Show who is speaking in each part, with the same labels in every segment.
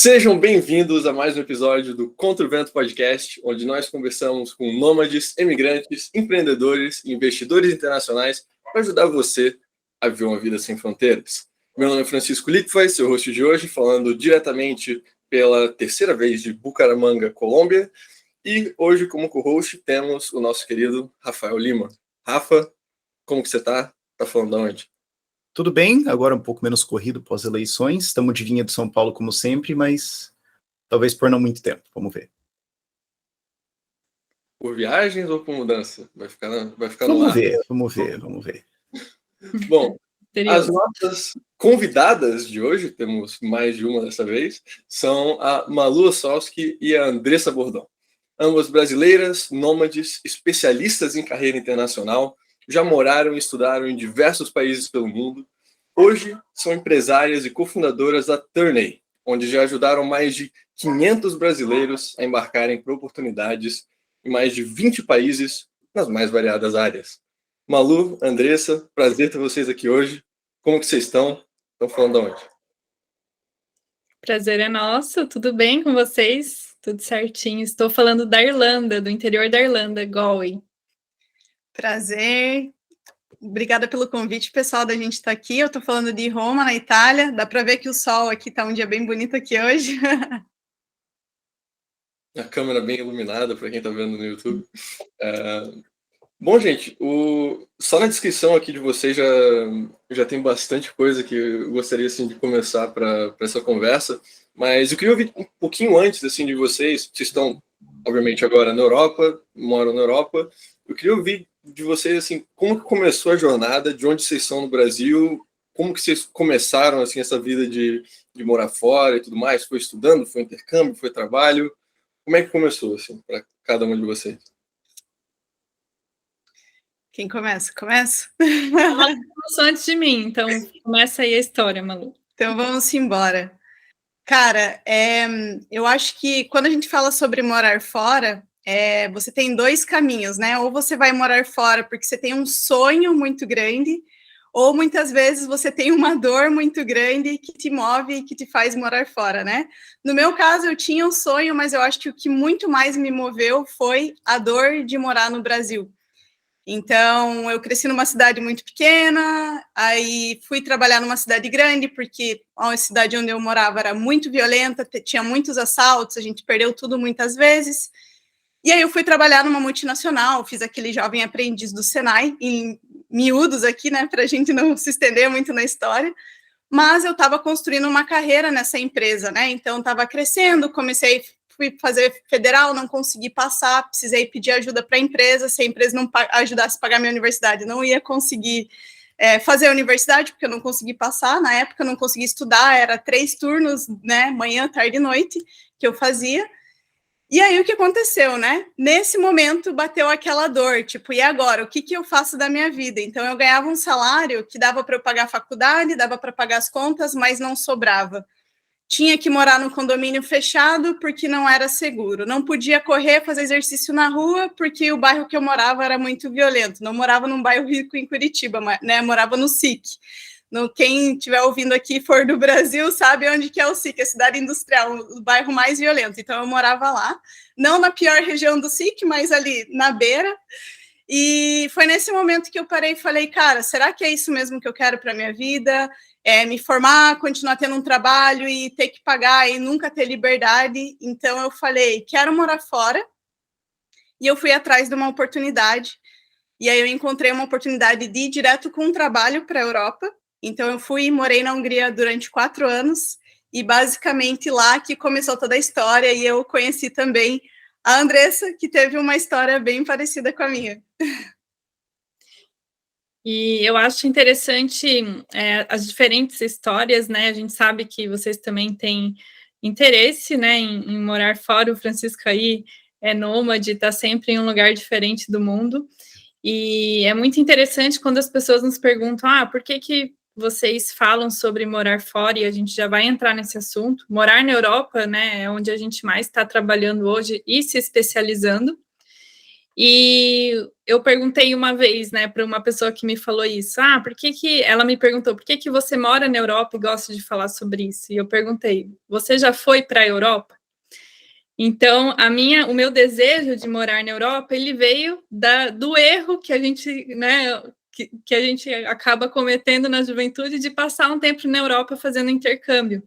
Speaker 1: Sejam bem-vindos a mais um episódio do Contra o Vento Podcast, onde nós conversamos com nômades, emigrantes, empreendedores e investidores internacionais para ajudar você a viver uma vida sem fronteiras. Meu nome é Francisco Lickfay, seu host de hoje, falando diretamente pela terceira vez de Bucaramanga, Colômbia. E hoje, como co-host, temos o nosso querido Rafael Lima. Rafa, como que você está? Tá falando de onde?
Speaker 2: Tudo bem, agora um pouco menos corrido pós-eleições. Estamos de vinha de São Paulo, como sempre, mas talvez por não muito tempo. Vamos ver.
Speaker 1: Por viagens ou por mudança? Vai ficar no ar.
Speaker 2: Vamos ver.
Speaker 1: Bom, as nossas convidadas de hoje, temos mais de uma dessa vez, são a Malu Ossowski e a Andressa Bordão. Ambas brasileiras, nômades, especialistas em carreira internacional, já moraram e estudaram em diversos países pelo mundo. Hoje são empresárias e cofundadoras da Turney, onde já ajudaram mais de 500 brasileiros a embarcarem para oportunidades em mais de 20 países nas mais variadas áreas. Malu, Andressa, prazer ter vocês aqui hoje. Como que vocês estão? Estão falando de onde?
Speaker 3: Prazer é nosso, tudo bem com vocês? Tudo certinho. Estou falando da Irlanda, do interior da Irlanda, Galway.
Speaker 4: Prazer, obrigada pelo convite, pessoal, da gente estar aqui. Eu estou falando de Roma, na Itália. Dá para ver que o sol aqui está um dia bem bonito aqui hoje.
Speaker 1: A câmera bem iluminada para quem está vendo no YouTube. Bom, gente, só na descrição aqui de vocês já tem bastante coisa que eu gostaria assim, de começar para essa conversa, mas eu queria ouvir um pouquinho antes assim, de vocês. Vocês estão, obviamente, agora na Europa, moram na Europa. Eu queria ouvir de vocês assim, como que começou a jornada, de onde vocês são no Brasil, como que vocês começaram assim, essa vida de morar fora e tudo mais. Foi estudando, foi intercâmbio, foi trabalho? Como é que começou assim, para cada um de vocês?
Speaker 4: Quem começa? Começa?
Speaker 3: Ela começou antes de mim, então começa aí a história, Malu.
Speaker 4: Então vamos embora. Cara, eu acho que quando a gente fala sobre morar fora, você tem dois caminhos, né? Ou você vai morar fora porque você tem um sonho muito grande, ou muitas vezes você tem uma dor muito grande que te move e que te faz morar fora, né? No meu caso, eu tinha um sonho, mas eu acho que o que muito mais me moveu foi a dor de morar no Brasil. Então, eu cresci numa cidade muito pequena, aí fui trabalhar numa cidade grande, porque a cidade onde eu morava era muito violenta, tinha muitos assaltos, a gente perdeu tudo muitas vezes. E aí eu fui trabalhar numa multinacional, fiz aquele jovem aprendiz do Senai, em miúdos aqui, né, para a gente não se estender muito na história, mas eu estava construindo uma carreira nessa empresa, né, então estava crescendo, fui fazer federal, não consegui passar, precisei pedir ajuda para a empresa, se a empresa não ajudasse a pagar minha universidade, não ia conseguir fazer a universidade, porque eu não consegui passar, na época eu não consegui estudar, era 3 turnos, né, manhã, tarde e noite, que eu fazia. E aí, o que aconteceu, né? Nesse momento, bateu aquela dor, tipo, e agora? O que eu faço da minha vida? Então, eu ganhava um salário que dava para eu pagar a faculdade, dava para pagar as contas, mas não sobrava. Tinha que morar no condomínio fechado porque não era seguro. Não podia correr, fazer exercício na rua, porque o bairro que eu morava era muito violento. Não morava num bairro rico em Curitiba, né? Morava no SIC. Quem estiver ouvindo aqui e for do Brasil sabe onde que é o SIC, a cidade industrial, o bairro mais violento. Então, eu morava lá, não na pior região do SIC, mas ali na beira. E foi nesse momento que eu parei e falei, cara, será que é isso mesmo que eu quero para a minha vida? Me formar, continuar tendo um trabalho e ter que pagar e nunca ter liberdade. Então, eu falei, quero morar fora. E eu fui atrás de uma oportunidade. E aí, eu encontrei uma oportunidade de ir direto com um trabalho para a Europa. Então, eu fui e morei na Hungria durante 4 anos, e basicamente lá que começou toda a história, e eu conheci também a Andressa, que teve uma história bem parecida com a minha.
Speaker 3: E eu acho interessante as diferentes histórias, né? A gente sabe que vocês também têm interesse, né, em morar fora. O Francisco aí é nômade, está sempre em um lugar diferente do mundo. E é muito interessante quando as pessoas nos perguntam, por que vocês falam sobre morar fora, e a gente já vai entrar nesse assunto. Morar na Europa, né, é onde a gente mais está trabalhando hoje e se especializando. E eu perguntei uma vez, né, para uma pessoa que me falou isso, por que ela me perguntou, por que você mora na Europa e gosta de falar sobre isso? E eu perguntei, você já foi para a Europa? Então, o meu desejo de morar na Europa, ele veio do erro que a gente, né, que a gente acaba cometendo na juventude de passar um tempo na Europa fazendo intercâmbio,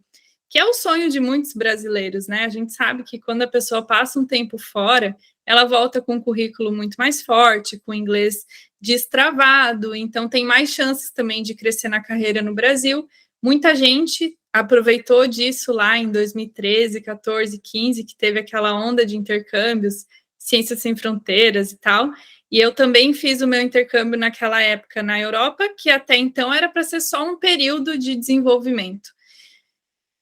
Speaker 3: que é o sonho de muitos brasileiros, né? A gente sabe que quando a pessoa passa um tempo fora, ela volta com um currículo muito mais forte, com inglês destravado, então tem mais chances também de crescer na carreira no Brasil. Muita gente aproveitou disso lá em 2013, 14, 15, que teve aquela onda de intercâmbios, Ciências Sem Fronteiras e tal, e eu também fiz o meu intercâmbio naquela época na Europa, que até então era para ser só um período de desenvolvimento.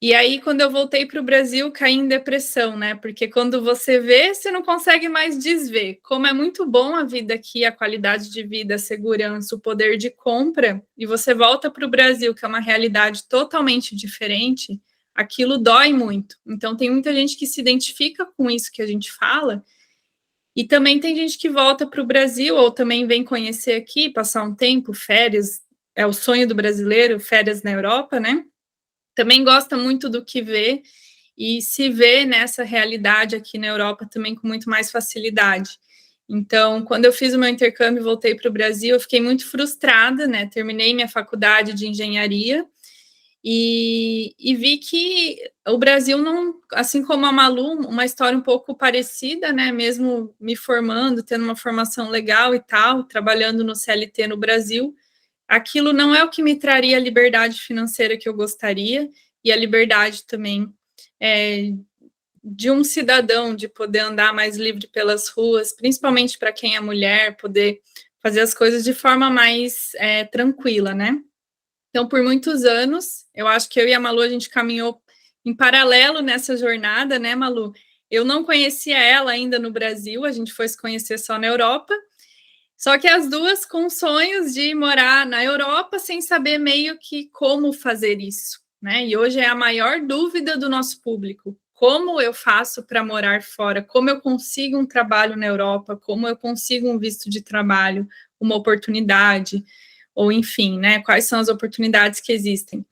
Speaker 3: E aí, quando eu voltei para o Brasil, caí em depressão, né? Porque quando você vê, você não consegue mais desver. Como é muito bom a vida aqui, a qualidade de vida, a segurança, o poder de compra, e você volta para o Brasil, que é uma realidade totalmente diferente, aquilo dói muito. Então, tem muita gente que se identifica com isso que a gente fala, e também tem gente que volta para o Brasil, ou também vem conhecer aqui, passar um tempo, férias, é o sonho do brasileiro, férias na Europa, né? Também gosta muito do que vê e se vê nessa realidade aqui na Europa também com muito mais facilidade. Então, quando eu fiz o meu intercâmbio e voltei para o Brasil, eu fiquei muito frustrada, né? Terminei minha faculdade de engenharia e vi que o Brasil não, assim como a Malu, uma história um pouco parecida, né? Mesmo me formando, tendo uma formação legal e tal, trabalhando no CLT no Brasil, aquilo não é o que me traria a liberdade financeira que eu gostaria e a liberdade também de um cidadão de poder andar mais livre pelas ruas, principalmente para quem é mulher, poder fazer as coisas de forma mais tranquila, né? Então, por muitos anos, eu acho que eu e a Malu, a gente caminhou em paralelo nessa jornada, né, Malu? Eu não conhecia ela ainda no Brasil, a gente foi se conhecer só na Europa, só que as duas com sonhos de morar na Europa sem saber meio que como fazer isso, né? E hoje é a maior dúvida do nosso público. Como eu faço para morar fora? Como eu consigo um trabalho na Europa? Como eu consigo um visto de trabalho, uma oportunidade? Ou enfim, né? Quais são as oportunidades que existem?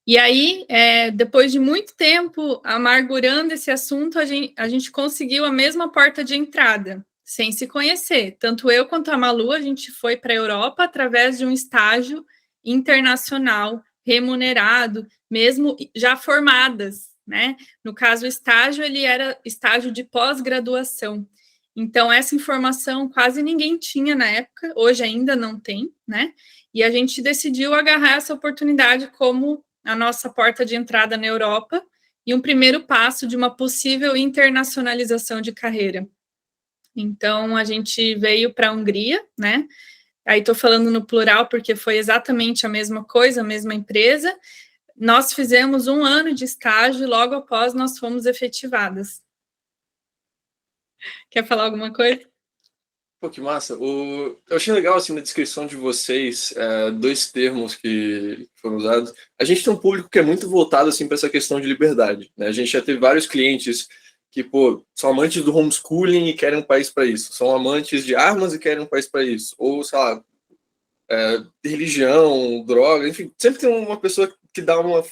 Speaker 3: E aí, depois de muito tempo amargurando esse assunto, a gente conseguiu a mesma porta de entrada, sem se conhecer. Tanto eu quanto a Malu, a gente foi para a Europa através de um estágio internacional, remunerado, mesmo já formadas, né? No caso, o estágio, ele era estágio de pós-graduação. Então, essa informação quase ninguém tinha na época, hoje ainda não tem, né? E a gente decidiu agarrar essa oportunidade como a nossa porta de entrada na Europa e um primeiro passo de uma possível internacionalização de carreira. Então, a gente veio para a Hungria, né? Aí estou falando no plural porque foi exatamente a mesma coisa, a mesma empresa. Nós fizemos 1 ano de estágio e logo após nós fomos efetivadas. Quer falar alguma coisa?
Speaker 1: Pô, que massa. Eu achei legal, assim, na descrição de vocês, 2 termos que foram usados. A gente tem um público que é muito voltado, assim, para essa questão de liberdade, né? A gente já teve vários clientes que, pô, são amantes do homeschooling e querem um país para isso. São amantes de armas e querem um país para isso. Ou, sei lá, religião, droga, enfim. Sempre tem uma pessoa que dá uma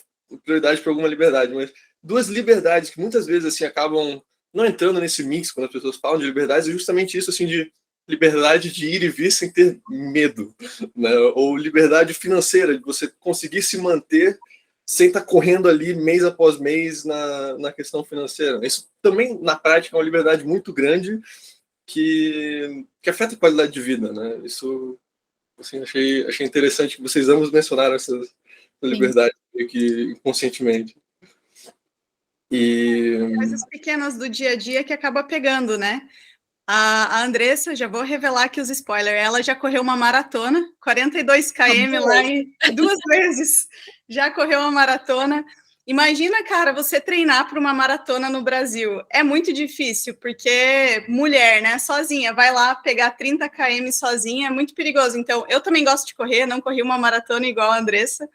Speaker 1: prioridade para alguma liberdade, mas 2 liberdades que muitas vezes, assim, acabam não entrando nesse mix quando as pessoas falam de liberdade, é justamente isso, assim, de liberdade de ir e vir sem ter medo, né? Ou liberdade financeira, de você conseguir se manter sem estar correndo ali mês após mês na questão financeira. Isso também, na prática, é uma liberdade muito grande que afeta a qualidade de vida, né? Isso, assim, achei interessante que vocês ambos mencionaram essa liberdade meio que inconscientemente. E
Speaker 4: coisas pequenas do dia a dia que acaba pegando, né? A Andressa, já vou revelar aqui os spoilers, ela já correu uma maratona, 42 km lá, e 2 vezes já correu uma maratona. Imagina, cara, você treinar para uma maratona no Brasil. É muito difícil, porque mulher, né, sozinha, vai lá pegar 30 km sozinha, é muito perigoso. Então, eu também gosto de correr, não corri uma maratona igual a Andressa,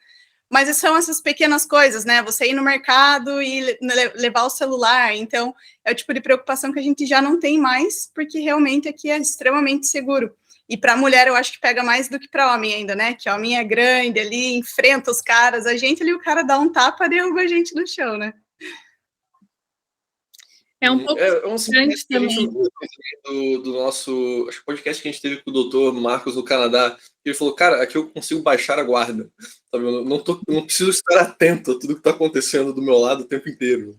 Speaker 4: Mas são essas pequenas coisas, né? Você ir no mercado e levar o celular. Então, é o tipo de preocupação que a gente já não tem mais, porque realmente aqui é extremamente seguro. E para a mulher, eu acho que pega mais do que para homem ainda, né? Que homem é grande ali, enfrenta os caras. A gente ali, o cara dá um tapa e derruba a gente no chão, né?
Speaker 3: É um pouco
Speaker 1: grande também. Do nosso acho, podcast que a gente teve com o doutor Marcos no Canadá, ele falou, cara, aqui eu consigo baixar a guarda. Sabe? Eu não preciso estar atento a tudo que está acontecendo do meu lado o tempo inteiro.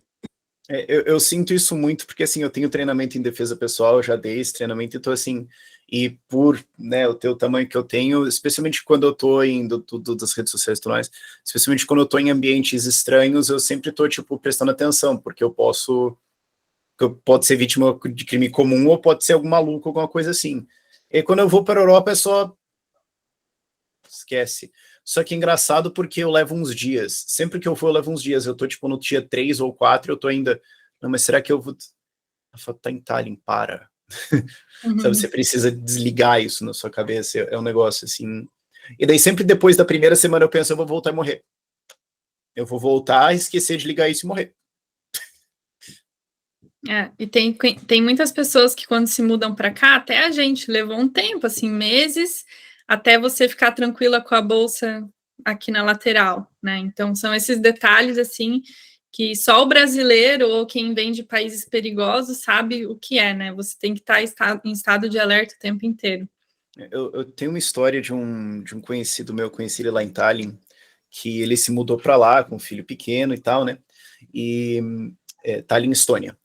Speaker 2: Eu sinto isso muito, porque assim, eu tenho treinamento em defesa pessoal, eu já dei esse treinamento, então assim, e por, né, o teu tamanho que eu tenho, especialmente quando eu tô indo das redes sociais e tudo mais, especialmente quando eu tô em ambientes estranhos, eu sempre tô, tipo, prestando atenção, porque pode ser vítima de crime comum ou pode ser algum maluco, alguma coisa assim. E quando eu vou para a Europa é só... Esquece. Só que é engraçado porque eu levo uns dias. Sempre que eu vou, eu levo uns dias. Eu tô, tipo, no dia 3 ou 4, eu tô ainda... Não, mas será que eu vou... Eu falo, tá em Tallinn, para. Uhum. Sabe, você precisa desligar isso na sua cabeça. É um negócio, assim... E daí sempre depois da primeira semana eu penso, eu vou voltar e morrer. Eu vou voltar, esquecer de ligar isso e morrer.
Speaker 3: E tem muitas pessoas que quando se mudam para cá, até a gente levou um tempo, assim, meses, até você ficar tranquila com a bolsa aqui na lateral, né? Então são esses detalhes, assim, que só o brasileiro ou quem vem de países perigosos sabe o que é, né? Você tem que estar em estado de alerta o tempo inteiro.
Speaker 2: Eu tenho uma história de um conhecido meu, conheci ele lá em Tallinn, que ele se mudou para lá com um filho pequeno e tal, né? E... Tallinn, Estônia.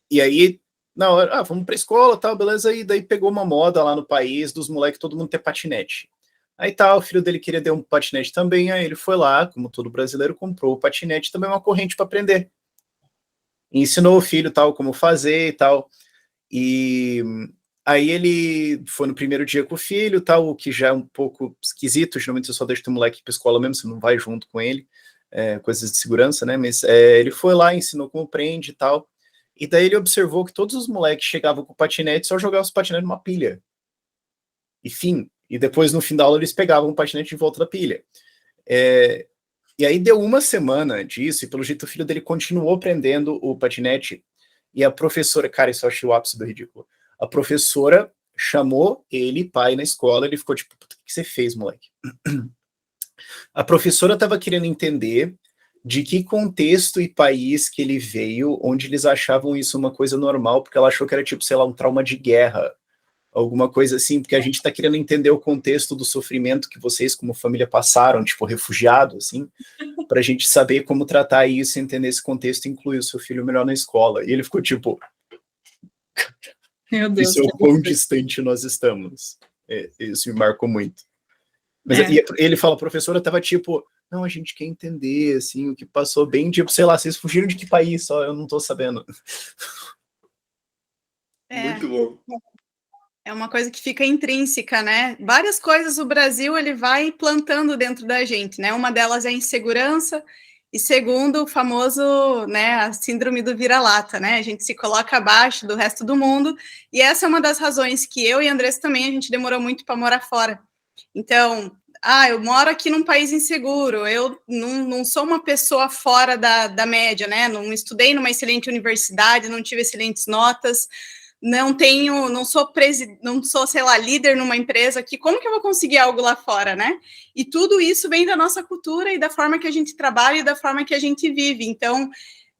Speaker 2: E aí, na hora, vamos pra escola, tal, beleza, e daí pegou uma moda lá no país dos moleques, todo mundo ter patinete. Aí tá, o filho dele queria ter um patinete também, aí ele foi lá, como todo brasileiro, comprou o patinete, também uma corrente para aprender. E ensinou o filho, tal, como fazer e tal. E aí ele foi no primeiro dia com o filho, tal, o que já é um pouco esquisito, geralmente você só deixa o moleque ir pra escola mesmo, você não vai junto com ele. Coisas de segurança, né, mas ele foi lá, ensinou como prende e tal, e daí ele observou que todos os moleques chegavam com o patinete, só jogavam os patinetes numa pilha, e fim, e depois no fim da aula eles pegavam o patinete de volta da pilha, e aí deu uma semana disso, e pelo jeito o filho dele continuou prendendo o patinete, e a professora, cara, isso eu achei o ápice do ridículo, a professora chamou ele, pai, na escola, ele ficou tipo, o que você fez, moleque? A professora estava querendo entender de que contexto e país que ele veio, onde eles achavam isso uma coisa normal, porque ela achou que era tipo, sei lá, um trauma de guerra, alguma coisa assim, porque a gente está querendo entender o contexto do sofrimento que vocês como família passaram, tipo, refugiado, assim, para a gente saber como tratar isso, entender esse contexto e incluir o seu filho melhor na escola. E ele ficou tipo...
Speaker 3: Meu Deus.
Speaker 2: Isso é o quão distante nós estamos. Isso me marcou muito. Mas ele fala, a professora tava tipo, não, a gente quer entender, assim, o que passou bem, tipo, sei lá, vocês fugiram de que país, só eu não tô sabendo.
Speaker 1: Muito bom.
Speaker 4: É uma coisa que fica intrínseca, né? Várias coisas o Brasil, ele vai plantando dentro da gente, né? Uma delas é a insegurança, e segundo, o famoso, né, a síndrome do vira-lata, né? A gente se coloca abaixo do resto do mundo, e essa é uma das razões que eu e a Andressa também, a gente demorou muito para morar fora. Então, eu moro aqui num país inseguro, eu não sou uma pessoa fora da média, né? Não estudei numa excelente universidade, não tive excelentes notas, não sou, sei lá, líder numa empresa aqui, como que eu vou conseguir algo lá fora, né? E tudo isso vem da nossa cultura e da forma que a gente trabalha e da forma que a gente vive. Então,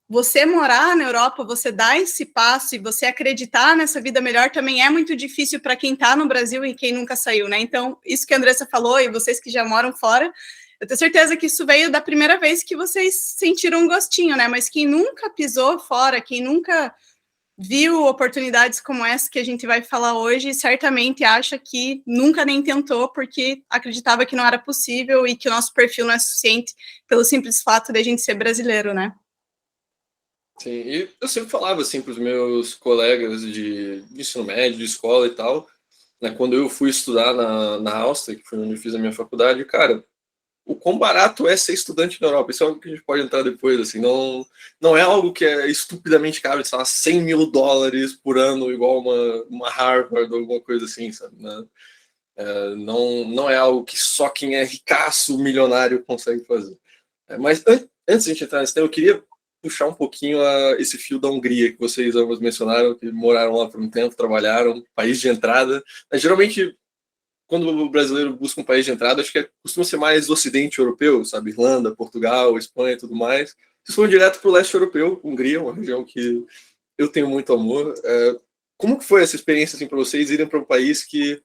Speaker 4: você morar na Europa, você dar esse passo e você acreditar nessa vida melhor também é muito difícil para quem está no Brasil e quem nunca saiu, né? Então, isso que a Andressa falou e vocês que já moram fora, eu tenho certeza que isso veio da primeira vez que vocês sentiram um gostinho, né? Mas quem nunca pisou fora, quem nunca viu oportunidades como essa que a gente vai falar hoje, certamente acha que nunca nem tentou porque acreditava que não era possível e que o nosso perfil não é suficiente pelo simples fato de a gente ser brasileiro, né?
Speaker 1: Sim, e eu sempre falava assim para os meus colegas de ensino médio, de escola e tal, né, quando eu fui estudar na Áustria, que foi onde eu fiz a minha faculdade, cara, o quão barato é ser estudante na Europa. Isso é algo que a gente pode entrar depois, assim, não é algo que é estupidamente caro, sei lá, $100 mil por ano, igual uma Harvard ou alguma coisa assim, sabe, né? Não é algo que só quem é ricaço, milionário, consegue fazer. Mas antes de a gente entrar nesse tema, eu queria puxar um pouquinho esse fio da Hungria, que vocês ambos mencionaram, que moraram lá por um tempo, trabalharam, país de entrada. Geralmente, quando o brasileiro busca um país de entrada, acho que costuma ser mais ocidente europeu, sabe? Irlanda, Portugal, Espanha e tudo mais. Vocês foram direto para o leste europeu, Hungria, uma região que eu tenho muito amor. Como que foi essa experiência assim, para vocês irem para um país que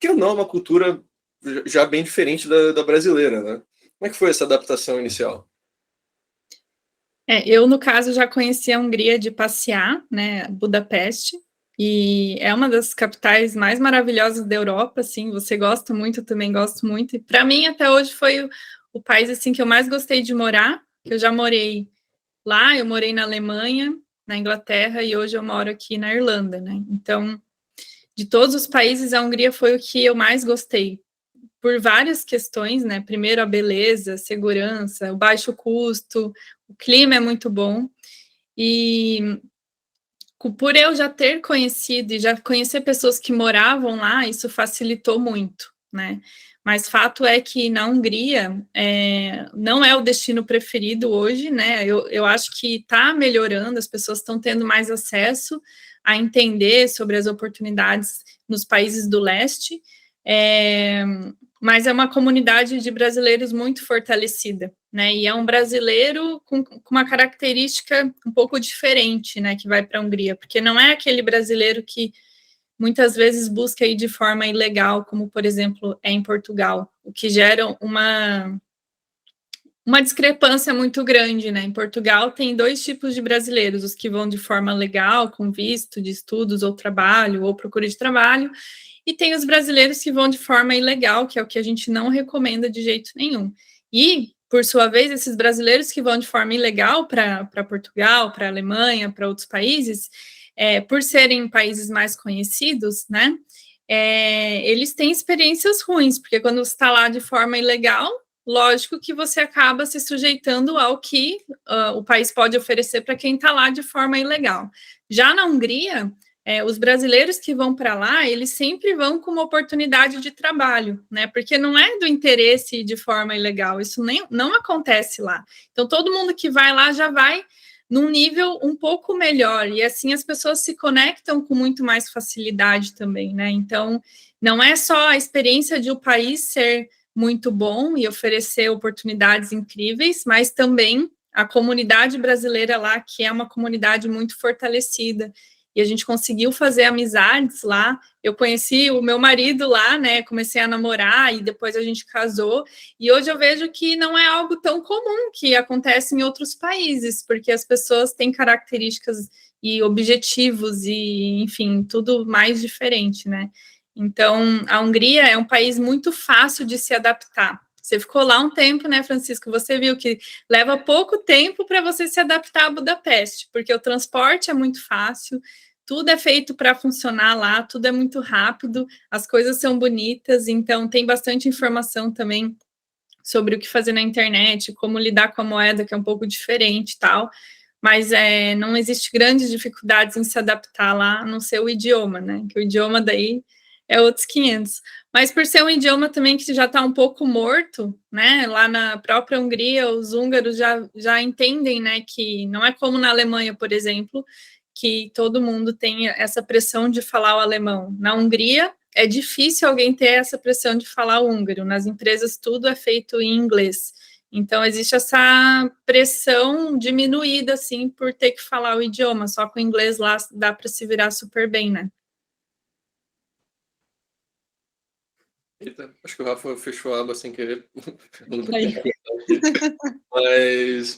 Speaker 1: não é uma cultura já bem diferente da brasileira, né? Como é que foi essa adaptação inicial?
Speaker 3: Eu, no caso, já conheci a Hungria de passear, né, Budapeste, e é uma das capitais mais maravilhosas da Europa, assim, você gosta muito, eu também gosto muito, e para mim, até hoje, foi o país, assim, que eu mais gostei de morar, que eu já morei lá, eu morei na Alemanha, na Inglaterra, e hoje eu moro aqui na Irlanda, né, então, de todos os países, a Hungria foi o que eu mais gostei, por várias questões, né? Primeiro, a beleza, a segurança, o baixo custo, o clima é muito bom. E por eu já ter conhecido e já conhecer pessoas que moravam lá, isso facilitou muito, né? Mas fato é que na Hungria não é o destino preferido hoje, né? Eu acho que está melhorando, as pessoas estão tendo mais acesso a entender sobre as oportunidades nos países do leste. Mas é uma comunidade de brasileiros muito fortalecida, né? E é um brasileiro com uma característica um pouco diferente, né? Que vai para a Hungria, porque não é aquele brasileiro que muitas vezes busca ir de forma ilegal, como, por exemplo, é em Portugal, o que gera uma discrepância muito grande, né? Em Portugal tem dois tipos de brasileiros, os que vão de forma legal, com visto de estudos ou trabalho, ou procura de trabalho, e tem os brasileiros que vão de forma ilegal, que é o que a gente não recomenda de jeito nenhum. E, por sua vez, esses brasileiros que vão de forma ilegal para Portugal, para Alemanha, para outros países, por serem países mais conhecidos, né, eles têm experiências ruins, porque quando você está lá de forma ilegal, lógico que você acaba se sujeitando ao que o país pode oferecer para quem está lá de forma ilegal. Já na Hungria, os brasileiros que vão para lá, eles sempre vão com uma oportunidade de trabalho, né? Porque não é do interesse de forma ilegal, isso não acontece lá. Então, todo mundo que vai lá já vai num nível um pouco melhor, e assim as pessoas se conectam com muito mais facilidade também, né? Então, não é só a experiência de o país ser muito bom e oferecer oportunidades incríveis, mas também a comunidade brasileira lá, que é uma comunidade muito fortalecida, e a gente conseguiu fazer amizades lá. Eu conheci o meu marido lá, né? Comecei a namorar e depois a gente casou. E hoje eu vejo que não é algo tão comum que acontece em outros países, porque as pessoas têm características e objetivos e, enfim, tudo mais diferente, né? Então, a Hungria é um país muito fácil de se adaptar. Você ficou lá um tempo, né, Francisco? Você viu que leva pouco tempo para você se adaptar a Budapeste, porque o transporte é muito fácil, tudo é feito para funcionar lá, tudo é muito rápido, as coisas são bonitas, então tem bastante informação também sobre o que fazer na internet, como lidar com a moeda, que é um pouco diferente e tal, mas não existe grandes dificuldades em se adaptar lá, a não ser o idioma, né? Que o idioma daí é outros 500. Mas por ser um idioma também que já está um pouco morto, né? Lá na própria Hungria, os húngaros já entendem, né? Que não é como na Alemanha, por exemplo, que todo mundo tem essa pressão de falar o alemão. Na Hungria, é difícil alguém ter essa pressão de falar o húngaro. Nas empresas, tudo é feito em inglês. Então, existe essa pressão diminuída, assim, por ter que falar o idioma. Só com o inglês lá dá para se virar super bem, né?
Speaker 1: Eita, acho que o Rafa fechou a aba sem querer.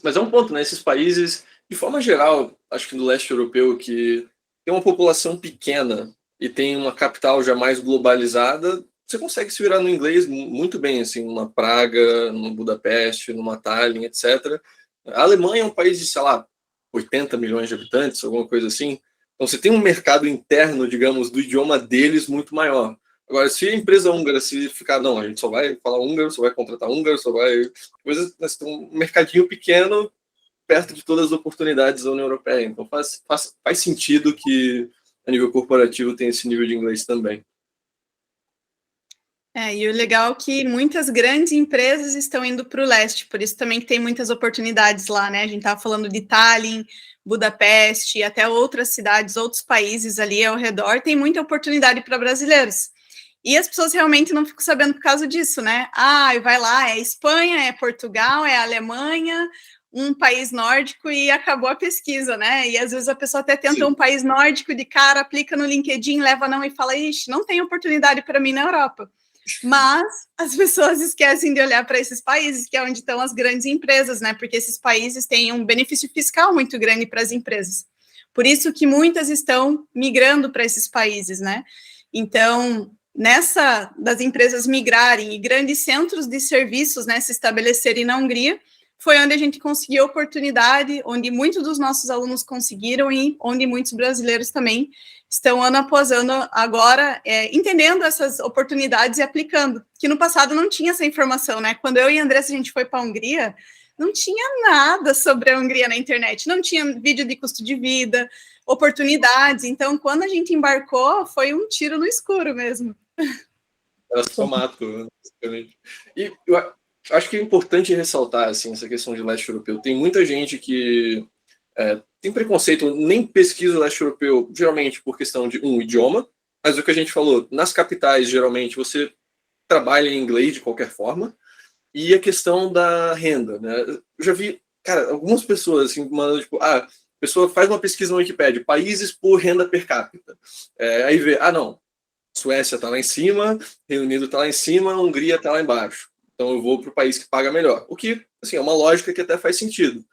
Speaker 1: Mas é um ponto, né? Esses países, de forma geral, acho que no leste europeu, que tem uma população pequena e tem uma capital já mais globalizada, você consegue se virar no inglês muito bem, assim, numa Praga, numa Budapeste, numa Tallinn, etc. A Alemanha é um país de, sei lá, 80 milhões de habitantes, alguma coisa assim. Então você tem um mercado interno, digamos, do idioma deles muito maior. Agora, se a empresa húngara se ficar, não, a gente só vai falar húngaro, só vai contratar húngaro, só vai... Coisas, nós temos um mercadinho pequeno perto de todas as oportunidades da União Europeia. Então faz sentido que a nível corporativo tenha esse nível de inglês também.
Speaker 4: E o legal é que muitas grandes empresas estão indo para o leste, por isso também que tem muitas oportunidades lá, né? A gente estava falando de Tallinn, Budapeste, até outras cidades, outros países ali ao redor, tem muita oportunidade para brasileiros. E as pessoas realmente não ficam sabendo por causa disso, né? Vai lá, é Espanha, é Portugal, é Alemanha, um país nórdico e acabou a pesquisa, né? E às vezes a pessoa até tenta um país nórdico de cara, aplica no LinkedIn, leva não e fala, ixi, não tem oportunidade para mim na Europa. Mas as pessoas esquecem de olhar para esses países, que é onde estão as grandes empresas, né? Porque esses países têm um benefício fiscal muito grande para as empresas. Por isso que muitas estão migrando para esses países, né? Então, nessa das empresas migrarem e grandes centros de serviços, né, se estabelecerem na Hungria, foi onde a gente conseguiu a oportunidade, onde muitos dos nossos alunos conseguiram e onde muitos brasileiros também estão ano após ano agora entendendo essas oportunidades e aplicando, que no passado não tinha essa informação, né? Quando eu e a Andressa a gente foi para a Hungria, não tinha nada sobre a Hungria na internet, não tinha vídeo de custo de vida, oportunidades, então quando a gente embarcou, foi um tiro no escuro mesmo.
Speaker 1: Era só mato, basicamente. E eu acho que é importante ressaltar assim, essa questão de leste europeu. Tem muita gente que tem preconceito, nem pesquisa o leste europeu, geralmente por questão de um idioma, mas o que a gente falou, nas capitais, geralmente, você trabalha em inglês de qualquer forma, e a questão da renda, né? Eu já vi, cara, algumas pessoas, assim, mandando, tipo, a pessoa faz uma pesquisa no Wikipedia, países por renda per capita. Aí vê, não, Suécia está lá em cima, Reino Unido está lá em cima, Hungria está lá embaixo. Então eu vou para o país que paga melhor. O que, assim, é uma lógica que até faz sentido.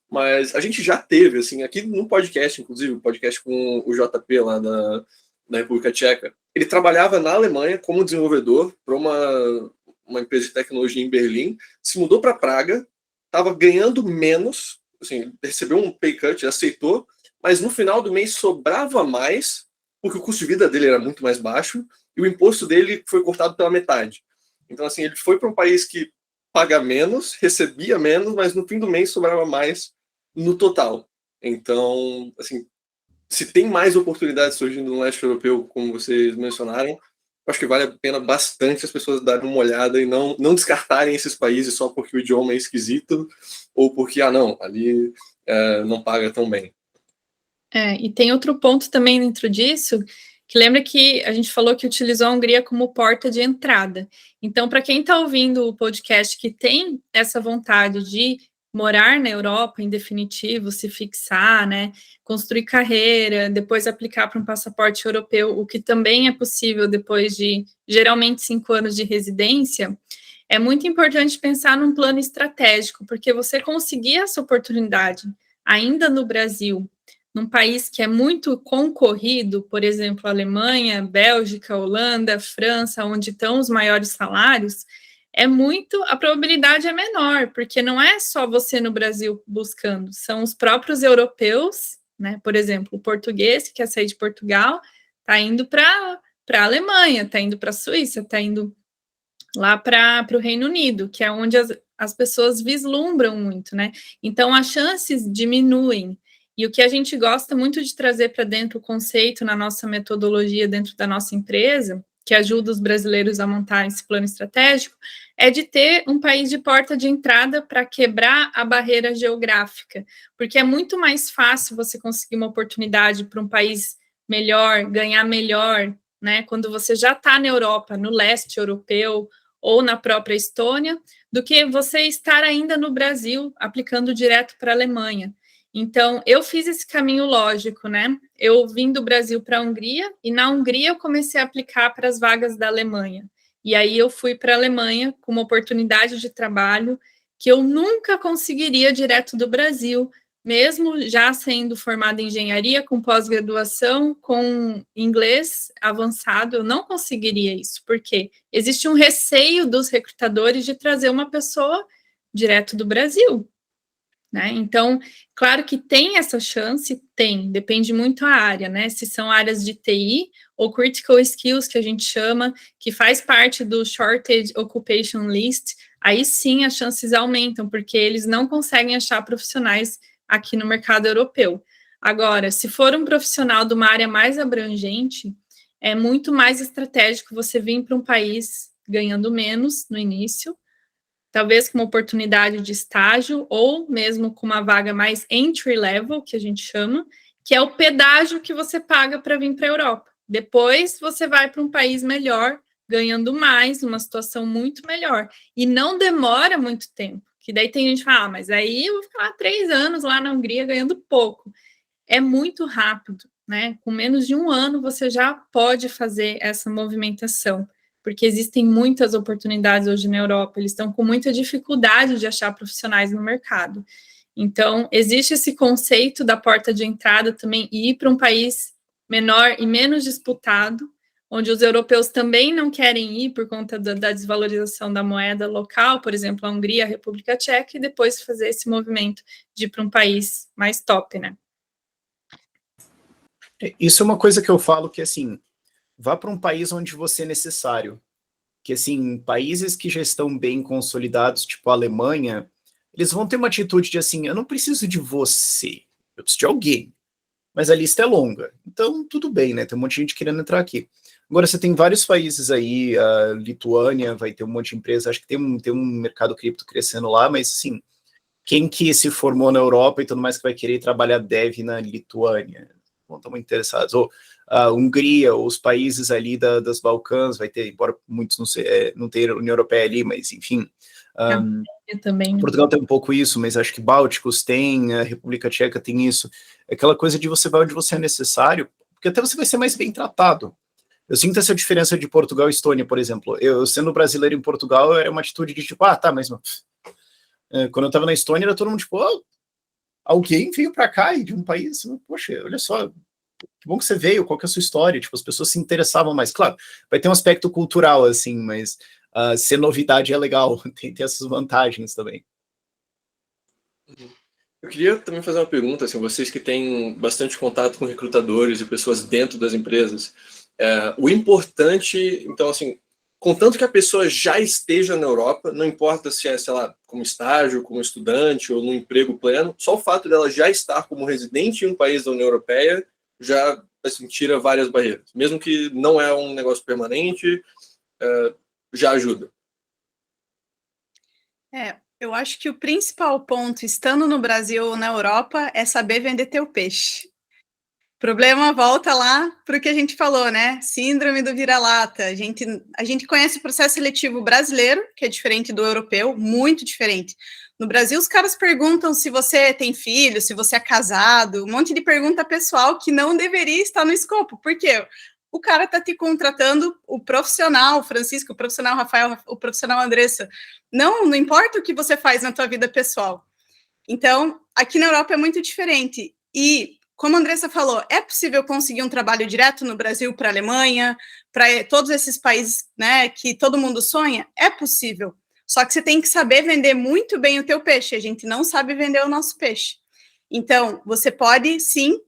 Speaker 1: Mas a gente já teve, assim, aqui no podcast, inclusive, o podcast com o JP lá da República Tcheca, ele trabalhava na Alemanha como desenvolvedor para uma empresa de tecnologia em Berlim, se mudou para Praga, estava ganhando menos, assim, recebeu um pay cut, aceitou, mas no final do mês sobrava mais, porque o custo de vida dele era muito mais baixo, e o imposto dele foi cortado pela metade. Então, assim, ele foi para um país que paga menos, recebia menos, mas no fim do mês sobrava mais no total. Então, assim, se tem mais oportunidades surgindo no leste europeu, como vocês mencionaram, acho que vale a pena bastante as pessoas darem uma olhada e não descartarem esses países só porque o idioma é esquisito ou porque, não, ali não paga tão bem.
Speaker 3: E tem outro ponto também dentro disso, que lembra que a gente falou que utilizou a Hungria como porta de entrada. Então, para quem está ouvindo o podcast que tem essa vontade de morar na Europa, em definitivo, se fixar, né, construir carreira, depois aplicar para um passaporte europeu, o que também é possível depois de, geralmente, 5 anos de residência, é muito importante pensar num plano estratégico, porque você conseguir essa oportunidade ainda no Brasil, num país que é muito concorrido, por exemplo, Alemanha, Bélgica, Holanda, França, onde estão os maiores salários, a probabilidade é menor, porque não é só você no Brasil buscando, são os próprios europeus, né? Por exemplo, o português que quer sair de Portugal, está indo para a Alemanha, está indo para a Suíça, está indo lá para o Reino Unido, que é onde as pessoas vislumbram muito, né? Então, as chances diminuem. E o que a gente gosta muito de trazer para dentro o conceito na nossa metodologia dentro da nossa empresa, que ajuda os brasileiros a montar esse plano estratégico, é de ter um país de porta de entrada para quebrar a barreira geográfica, porque é muito mais fácil você conseguir uma oportunidade para um país melhor, ganhar melhor, né? Quando você já está na Europa, no leste europeu, ou na própria Estônia, do que você estar ainda no Brasil, aplicando direto para a Alemanha. Então, eu fiz esse caminho lógico, né? Eu vim do Brasil para a Hungria, e na Hungria eu comecei a aplicar para as vagas da Alemanha. E aí eu fui para a Alemanha com uma oportunidade de trabalho que eu nunca conseguiria direto do Brasil, mesmo já sendo formada em engenharia, com pós-graduação, com inglês avançado, eu não conseguiria isso, porque existe um receio dos recrutadores de trazer uma pessoa direto do Brasil, né? Então, claro que tem essa chance, depende muito da área, né? Se são áreas de TI ou critical skills, que a gente chama, que faz parte do Shortage Occupation List, aí sim as chances aumentam, porque eles não conseguem achar profissionais aqui no mercado europeu. Agora, se for um profissional de uma área mais abrangente, é muito mais estratégico você vir para um país ganhando menos no início, talvez com uma oportunidade de estágio, ou mesmo com uma vaga mais entry level, que a gente chama, que é o pedágio que você paga para vir para a Europa. Depois você vai para um país melhor, ganhando mais, uma situação muito melhor. E não demora muito tempo, que daí tem gente que fala, mas aí eu vou ficar 3 anos lá na Hungria ganhando pouco. É muito rápido, né? Com menos de 1 ano você já pode fazer essa movimentação, porque existem muitas oportunidades hoje na Europa, eles estão com muita dificuldade de achar profissionais no mercado. Então, existe esse conceito da porta de entrada também, e ir para um país menor e menos disputado, onde os europeus também não querem ir por conta da desvalorização da moeda local, por exemplo, a Hungria, a República Tcheca, e depois fazer esse movimento de ir para um país mais top, né?
Speaker 2: Isso é uma coisa que eu falo que, assim, vá para um país onde você é necessário. Que, assim, países que já estão bem consolidados, tipo a Alemanha, eles vão ter uma atitude de, assim, eu não preciso de você, eu preciso de alguém. Mas a lista é longa. Então, tudo bem, né? Tem um monte de gente querendo entrar aqui. Agora, você tem vários países aí, a Lituânia vai ter um monte de empresa, acho que tem um mercado cripto crescendo lá, mas, assim, quem que se formou na Europa e tudo mais que vai querer trabalhar dev na Lituânia? Não estão muito interessados. Ou a Hungria, ou os países ali das Balcãs, vai ter, embora muitos não tenham União Europeia ali, mas enfim.
Speaker 3: Também.
Speaker 2: Portugal tem um pouco isso, mas acho que Bálticos tem, a República Tcheca tem isso. É aquela coisa de você vai onde você é necessário, porque até você vai ser mais bem tratado. Eu sinto essa diferença de Portugal e Estônia, por exemplo. Eu sendo brasileiro em Portugal, era uma atitude de tipo, tá, mas... Quando eu estava na Estônia, era todo mundo tipo, alguém veio para cá e de um país, poxa, olha só, que bom que você veio, qual que é a sua história? Tipo, as pessoas se interessavam mais. Claro, vai ter um aspecto cultural, assim, mas ser novidade é legal, tem essas vantagens também.
Speaker 1: Eu queria também fazer uma pergunta, assim, vocês que têm bastante contato com recrutadores e pessoas dentro das empresas, o importante, então, assim, contanto que a pessoa já esteja na Europa, não importa se é, sei lá, como estágio, como estudante ou no emprego pleno, só o fato dela já estar como residente em um país da União Europeia já, assim, tira várias barreiras. Mesmo que não é um negócio permanente, já ajuda.
Speaker 4: Eu acho que o principal ponto, estando no Brasil ou na Europa, é saber vender teu peixe. O problema volta lá para o que a gente falou, né? Síndrome do vira-lata. A gente conhece o processo seletivo brasileiro, que é diferente do europeu, muito diferente. No Brasil, os caras perguntam se você tem filho, se você é casado, um monte de pergunta pessoal que não deveria estar no escopo. Por quê? O cara está te contratando, o profissional, o Francisco, o profissional Rafael, o profissional Andressa. Não importa o que você faz na tua vida pessoal. Então, aqui na Europa é muito diferente. E, como a Andressa falou, é possível conseguir um trabalho direto no Brasil para a Alemanha, para todos esses países, né, que todo mundo sonha? É possível. Só que você tem que saber vender muito bem o teu peixe. A gente não sabe vender o nosso peixe. Então, você pode, sim,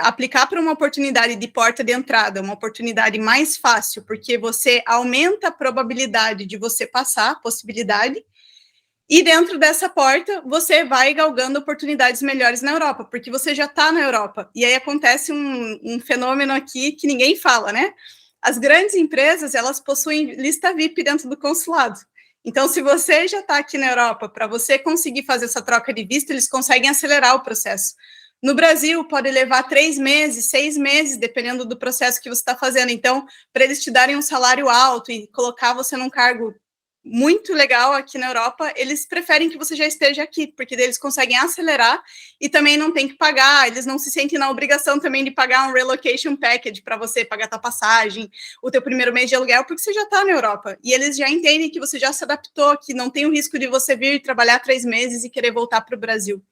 Speaker 4: aplicar para uma oportunidade de porta de entrada, uma oportunidade mais fácil, porque você aumenta a probabilidade de você passar, a possibilidade, e dentro dessa porta, você vai galgando oportunidades melhores na Europa, porque você já está na Europa. E aí acontece um fenômeno aqui que ninguém fala, né? As grandes empresas, elas possuem lista VIP dentro do consulado. Então, se você já está aqui na Europa, para você conseguir fazer essa troca de visto, eles conseguem acelerar o processo. No Brasil, pode levar 3 meses, 6 meses, dependendo do processo que você está fazendo. Então, para eles te darem um salário alto e colocar você num cargo muito legal aqui na Europa, eles preferem que você já esteja aqui, porque eles conseguem acelerar e também não tem que pagar, eles não se sentem na obrigação também de pagar um relocation package para você pagar tua passagem, o teu primeiro mês de aluguel, porque você já está na Europa. E eles já entendem que você já se adaptou, que não tem o risco de você vir trabalhar 3 meses e querer voltar para o Brasil.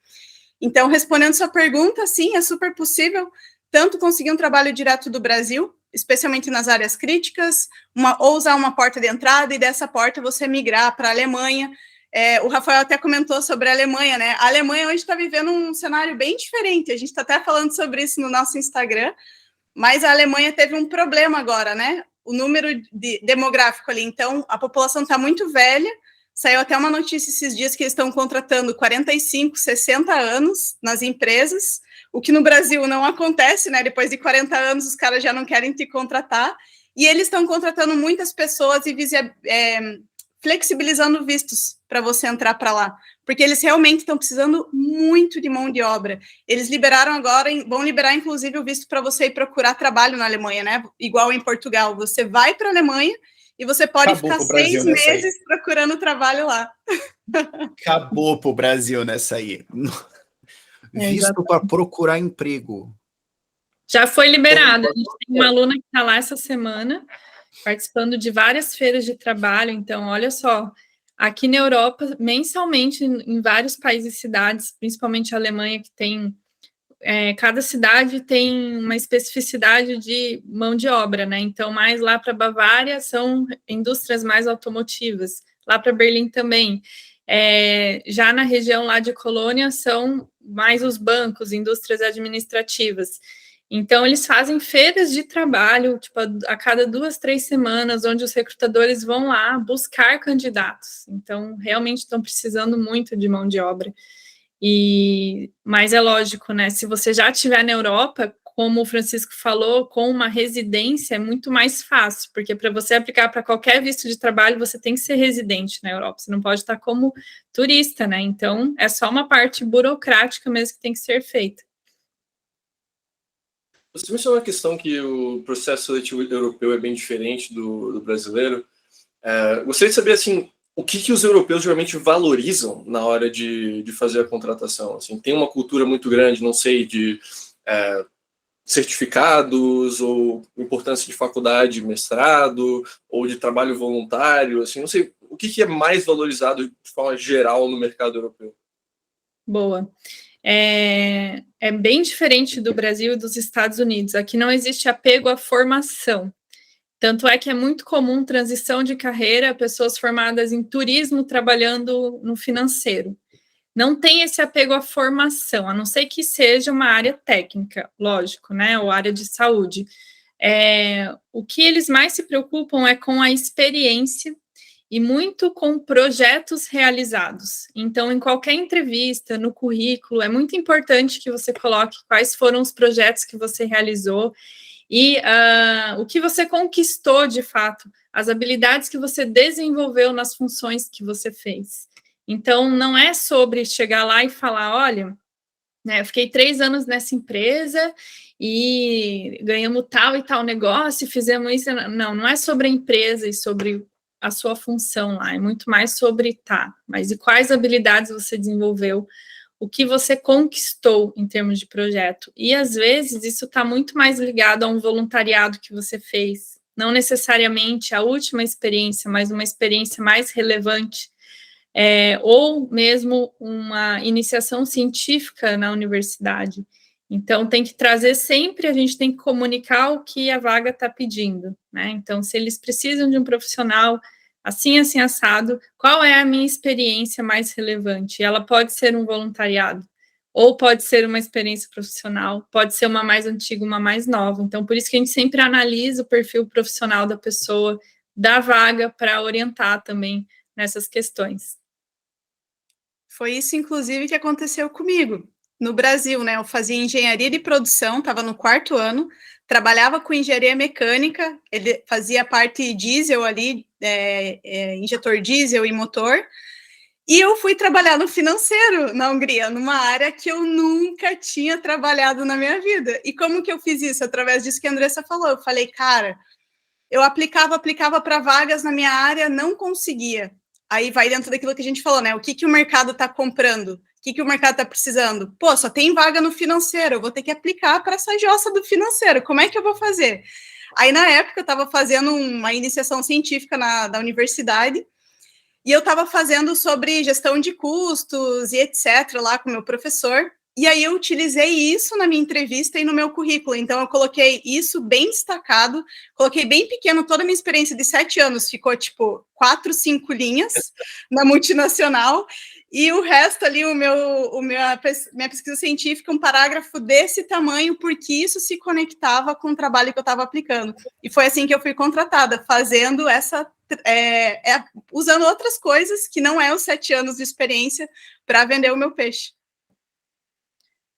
Speaker 4: Então, respondendo sua pergunta, sim, é super possível tanto conseguir um trabalho direto do Brasil, especialmente nas áreas críticas, ou usar uma porta de entrada e dessa porta você migrar para a Alemanha. O Rafael até comentou sobre a Alemanha, né? A Alemanha hoje está vivendo um cenário bem diferente, a gente está até falando sobre isso no nosso Instagram, mas a Alemanha teve um problema agora, né? O número demográfico ali, então a população está muito velha. Saiu até uma notícia esses dias que eles estão contratando 45, 60 anos nas empresas, o que no Brasil não acontece, né? Depois de 40 anos, os caras já não querem te contratar. e eles estão contratando muitas pessoas e flexibilizando vistos para você entrar para lá, porque eles realmente estão precisando muito de mão de obra. Eles liberaram agora, vão liberar inclusive o visto para você ir procurar trabalho na Alemanha, né? Igual em Portugal, você vai para a Alemanha e você pode ficar 6 meses procurando trabalho lá.
Speaker 2: Acabou pro Brasil nessa aí. Visto para procurar emprego.
Speaker 3: Já foi liberado. A gente tem uma aluna que está lá essa semana, participando de várias feiras de trabalho. Então, olha só, aqui na Europa, mensalmente, em vários países e cidades, principalmente a Alemanha, que tem... cada cidade tem uma especificidade de mão de obra, né? Então, mais lá para Bavária são indústrias mais automotivas, lá para Berlim também. Já na região lá de Colônia são mais os bancos, indústrias administrativas. Então, eles fazem feiras de trabalho, tipo, a cada 2, 3 semanas, onde os recrutadores vão lá buscar candidatos. Então, realmente estão precisando muito de mão de obra. Mas é lógico, né? Se você já estiver na Europa, como o Francisco falou, com uma residência é muito mais fácil, porque para você aplicar para qualquer visto de trabalho, você tem que ser residente na Europa, você não pode estar como turista, né? Então, é só uma parte burocrática mesmo que tem que ser feita.
Speaker 1: Você mencionou a questão que o processo seletivo europeu é bem diferente do brasileiro. Gostaria de saber, assim, o que os europeus geralmente valorizam na hora de fazer a contratação? Assim, tem uma cultura muito grande, não sei, de certificados, ou importância de faculdade, mestrado, ou de trabalho voluntário, assim, não sei, o que é mais valorizado de forma geral no mercado europeu?
Speaker 3: Boa. É bem diferente do Brasil e dos Estados Unidos. Aqui não existe apego à formação. Tanto é que é muito comum transição de carreira, pessoas formadas em turismo trabalhando no financeiro. Não tem esse apego à formação, a não ser que seja uma área técnica, lógico, né? Ou área de saúde. O que eles mais se preocupam é com a experiência e muito com projetos realizados. Então, em qualquer entrevista, no currículo, é muito importante que você coloque quais foram os projetos que você realizou e o que você conquistou de fato, as habilidades que você desenvolveu nas funções que você fez. Então, não é sobre chegar lá e falar, olha, né, eu fiquei 3 anos nessa empresa e ganhamos tal e tal negócio, fizemos isso. Não é sobre a empresa e sobre a sua função lá, é muito mais sobre mas e quais habilidades você desenvolveu, o que você conquistou em termos de projeto. E, às vezes, isso está muito mais ligado a um voluntariado que você fez, não necessariamente a última experiência, mas uma experiência mais relevante, ou mesmo uma iniciação científica na universidade. Então, tem que trazer sempre, a gente tem que comunicar o que a vaga está pedindo, né? Então, se eles precisam de um profissional assim, assim, assado, qual é a minha experiência mais relevante? Ela pode ser um voluntariado, ou pode ser uma experiência profissional, pode ser uma mais antiga, uma mais nova. Então, por isso que a gente sempre analisa o perfil profissional da pessoa, da vaga, para orientar também nessas questões.
Speaker 4: Foi isso, inclusive, que aconteceu comigo. No Brasil, né? Eu fazia engenharia de produção, estava no 4º ano, trabalhava com engenharia mecânica, ele fazia parte diesel ali, injetor diesel e motor, e eu fui trabalhar no financeiro na Hungria, numa área que eu nunca tinha trabalhado na minha vida. E como que eu fiz isso? Através disso que a Andressa falou. Eu falei, cara, eu aplicava para vagas na minha área, não conseguia. Aí vai dentro daquilo que a gente falou, né? O que o mercado está comprando? O que o mercado está precisando? Pô, só tem vaga no financeiro, eu vou ter que aplicar para essa jossa do financeiro. Como é que eu vou fazer? Aí, na época, eu estava fazendo uma iniciação científica da universidade, e eu estava fazendo sobre gestão de custos e etc. lá com o meu professor. E aí eu utilizei isso na minha entrevista e no meu currículo. Então, eu coloquei isso bem destacado, coloquei bem pequeno, toda a minha experiência de 7 anos ficou, tipo, 4, 5 linhas na multinacional, e o resto ali, minha pesquisa científica, um parágrafo desse tamanho, porque isso se conectava com o trabalho que eu estava aplicando. E foi assim que eu fui contratada, fazendo usando outras coisas que não é os 7 anos de experiência para vender o meu peixe.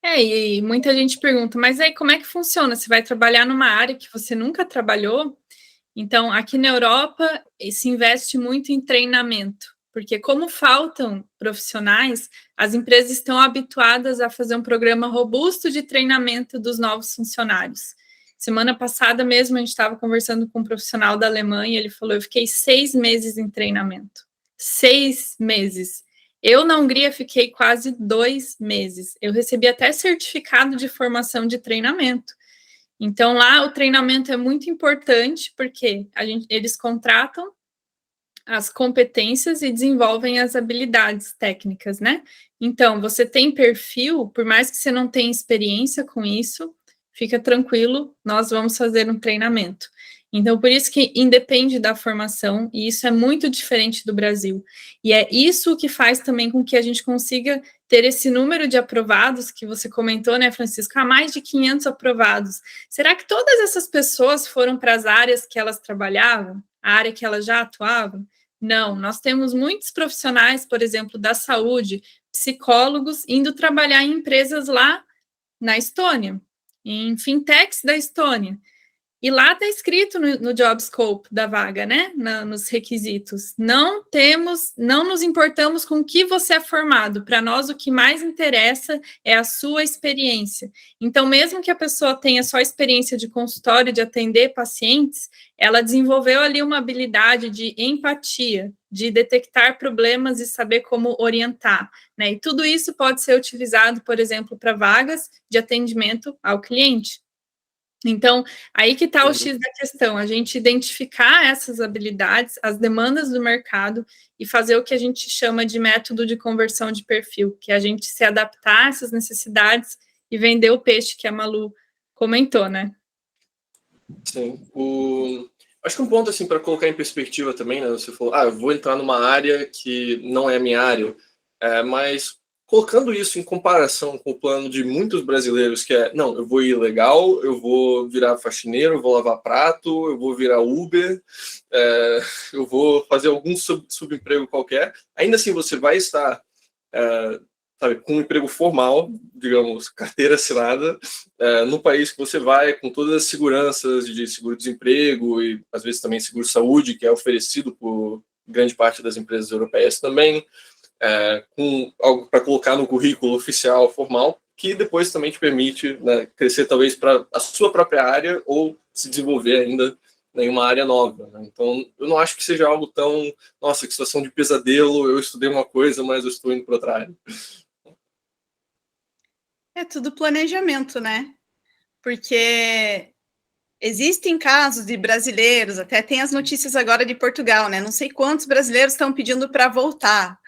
Speaker 3: E muita gente pergunta, mas aí como é que funciona? Você vai trabalhar numa área que você nunca trabalhou? Então, aqui na Europa, se investe muito em treinamento, porque como faltam profissionais, as empresas estão habituadas a fazer um programa robusto de treinamento dos novos funcionários. Semana passada mesmo, a gente estava conversando com um profissional da Alemanha, ele falou, eu fiquei 6 meses em treinamento. 6 meses. Eu, na Hungria, fiquei quase 2 meses. Eu recebi até certificado de formação de treinamento. Então, lá, o treinamento é muito importante, porque eles contratam as competências e desenvolvem as habilidades técnicas, né? Então, você tem perfil, por mais que você não tenha experiência com isso, fica tranquilo, nós vamos fazer um treinamento. Então, por isso que independe da formação, e isso é muito diferente do Brasil. E é isso que faz também com que a gente consiga ter esse número de aprovados que você comentou, né, Francisco? Há mais de 500 aprovados. Será que todas essas pessoas foram para as áreas que elas trabalhavam? A área que elas já atuavam? Não, nós temos muitos profissionais, por exemplo, da saúde, psicólogos, indo trabalhar em empresas lá na Estônia, em fintechs da Estônia. E lá está escrito no job scope da vaga, né? Nos requisitos. Não nos importamos com o que você é formado. Para nós, o que mais interessa é a sua experiência. Então, mesmo que a pessoa tenha só experiência de consultório, de atender pacientes, ela desenvolveu ali uma habilidade de empatia, de detectar problemas e saber como orientar, né? E tudo isso pode ser utilizado, por exemplo, para vagas de atendimento ao cliente. Então, aí que está o X da questão, a gente identificar essas habilidades, as demandas do mercado e fazer o que a gente chama de método de conversão de perfil, que é a gente se adaptar a essas necessidades e vender o peixe que a Malu comentou, né?
Speaker 1: Sim. Acho que um ponto, assim, para colocar em perspectiva também, né? Você falou, eu vou entrar numa área que não é a minha área, mas colocando isso em comparação com o plano de muitos brasileiros, que não, eu vou ir legal, eu vou virar faxineiro, eu vou lavar prato, eu vou virar Uber, eu vou fazer algum subemprego qualquer, ainda assim você vai estar, sabe, com um emprego formal, digamos, carteira assinada, no país que você vai, com todas as seguranças de seguro-desemprego e, às vezes, também seguro-saúde, que é oferecido por grande parte das empresas europeias também, com algo para colocar no currículo oficial, formal, que depois também te permite, né, crescer talvez para a sua própria área ou se desenvolver ainda em uma área nova, né? Então, eu não acho que seja algo tão, nossa, que situação de pesadelo, eu estudei uma coisa, mas eu estou indo para outra área.
Speaker 4: É tudo planejamento, né? Porque existem casos de brasileiros, até tem as notícias agora de Portugal, né? Não sei quantos brasileiros estão pedindo para voltar.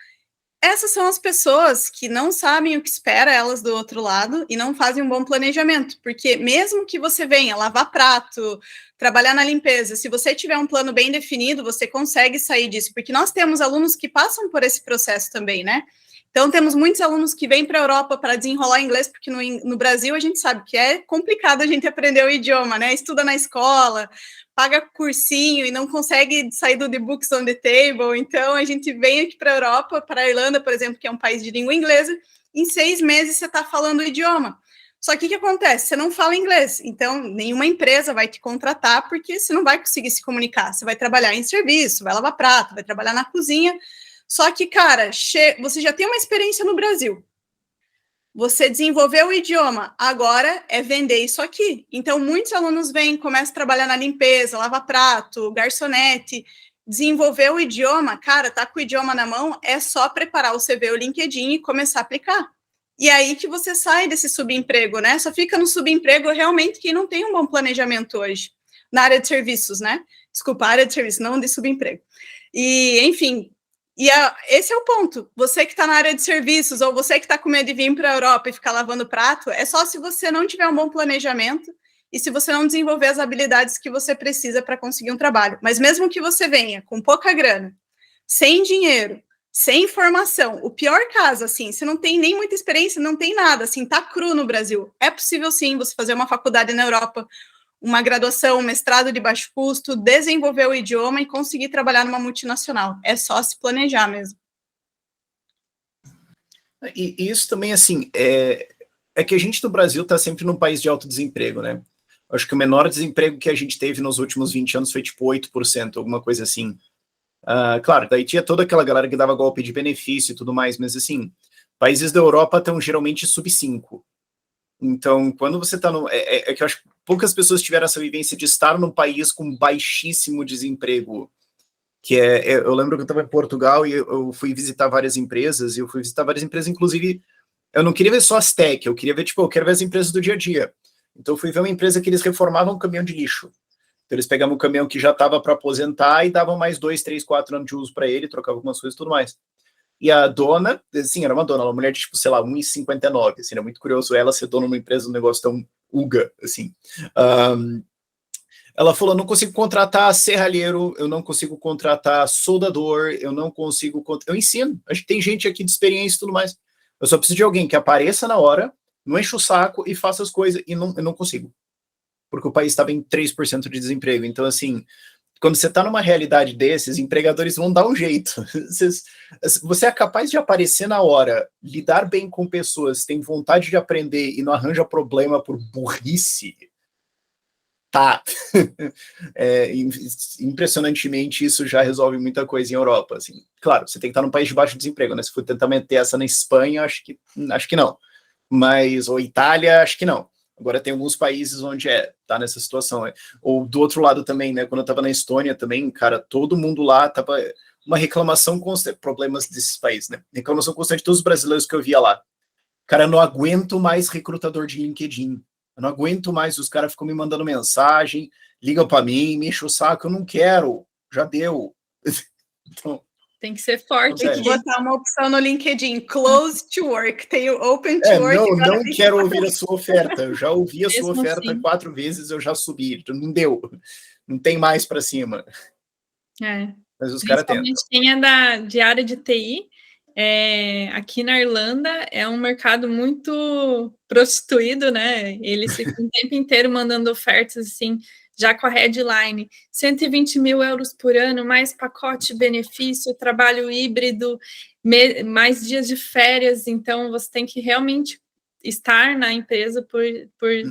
Speaker 4: Essas são as pessoas que não sabem o que espera elas do outro lado e não fazem um bom planejamento, porque mesmo que você venha lavar prato, trabalhar na limpeza, se você tiver um plano bem definido, você consegue sair disso, porque nós temos alunos que passam por esse processo também, né? Então, temos muitos alunos que vêm para a Europa para desenrolar inglês, porque no Brasil a gente sabe que é complicado a gente aprender o idioma, né? Estuda na escola, paga cursinho e não consegue sair do The Books on the Table. Então, a gente vem aqui para a Europa, para a Irlanda, por exemplo, que é um país de língua inglesa, em 6 meses você está falando o idioma. Só que o que acontece? Você não fala inglês, então nenhuma empresa vai te contratar, porque você não vai conseguir se comunicar. Você vai trabalhar em serviço, vai lavar prato, vai trabalhar na cozinha. Só que, cara, você já tem uma experiência no Brasil. Você desenvolveu o idioma, agora é vender isso aqui. Então, muitos alunos vêm, começam a trabalhar na limpeza, lava prato, garçonete, desenvolveu o idioma, cara, tá com o idioma na mão, é só preparar o CV, o LinkedIn e começar a aplicar. E aí que você sai desse subemprego, né? Só fica no subemprego realmente quem não tem um bom planejamento hoje, na área de serviços, né? Desculpa, área de serviços, não de subemprego. E, enfim... esse é o ponto. Você que está na área de serviços ou você que está com medo de vir para a Europa e ficar lavando prato, é só se você não tiver um bom planejamento e se você não desenvolver as habilidades que você precisa para conseguir um trabalho. Mas mesmo que você venha com pouca grana, sem dinheiro, sem formação, o pior caso, assim, você não tem nem muita experiência, não tem nada, assim, tá cru no Brasil. É possível, sim, você fazer uma faculdade na Europa, uma graduação, um mestrado de baixo custo, desenvolver o idioma e conseguir trabalhar numa multinacional. É só se planejar mesmo.
Speaker 2: E isso também, assim, é que a gente no Brasil está sempre num país de alto desemprego, né? Acho que o menor desemprego que a gente teve nos últimos 20 anos foi tipo 8%, alguma coisa assim. Claro, daí tinha toda aquela galera que dava golpe de benefício e tudo mais, mas assim, países da Europa estão geralmente sub 5%. Então, quando você está no... É que eu acho que poucas pessoas tiveram essa vivência de estar num país com baixíssimo desemprego, eu lembro que eu estava em Portugal e eu fui visitar várias empresas, inclusive, eu não queria ver só as tech, eu queria ver, eu quero ver as empresas do dia a dia. Então, eu fui ver uma empresa que eles reformavam um caminhão de lixo. Então, eles pegavam um caminhão que já estava para aposentar e davam mais 2, 3, 4 anos de uso para ele, trocavam algumas coisas e tudo mais. E a dona, assim, era uma dona, uma mulher de, sei lá, 1,59, assim, era muito curioso ela ser dona de uma empresa, um negócio tão uga, assim. Ela falou, não consigo contratar serralheiro, eu não consigo contratar soldador, eu não consigo... Eu ensino, a gente tem gente aqui de experiência e tudo mais. Eu só preciso de alguém que apareça na hora, não enche o saco e faça as coisas, e eu não consigo. Porque o país estava em 3% de desemprego. Então, assim, quando você está numa realidade desses, empregadores vão dar um jeito. Você é capaz de aparecer na hora, lidar bem com pessoas, tem vontade de aprender e não arranja problema por burrice. Tá. Impressionantemente, isso já resolve muita coisa em Europa. Assim. Claro, você tem que estar num país de baixo desemprego, né? Se for tentar meter essa na Espanha, acho que não. Ou Itália, acho que não. Agora tem alguns países onde tá nessa situação. Ou do outro lado também, né? Quando eu tava na Estônia também, cara, todo mundo lá tava uma reclamação constante, problemas desses países, né? Reclamação constante de todos os brasileiros que eu via lá. Cara, eu não aguento mais recrutador de LinkedIn. Eu não aguento mais, os caras ficam me mandando mensagem, ligam para mim, me enchem o saco, eu não quero, já deu.
Speaker 3: Então, tem que ser forte.
Speaker 4: Tem que botar uma opção no LinkedIn, close to work, tem o open to work.
Speaker 2: Não quero ouvir a sua oferta, eu já ouvi a sua oferta assim. 4 vezes, eu já subi, não deu, não tem mais para cima. Mas os caras tentam.
Speaker 3: Tem a de área de TI, aqui na Irlanda é um mercado muito prostituído, né? Eles ficam o tempo inteiro mandando ofertas assim, já com a headline, 120 mil euros por ano, mais pacote benefício, trabalho híbrido, mais dias de férias, então você tem que realmente estar na empresa por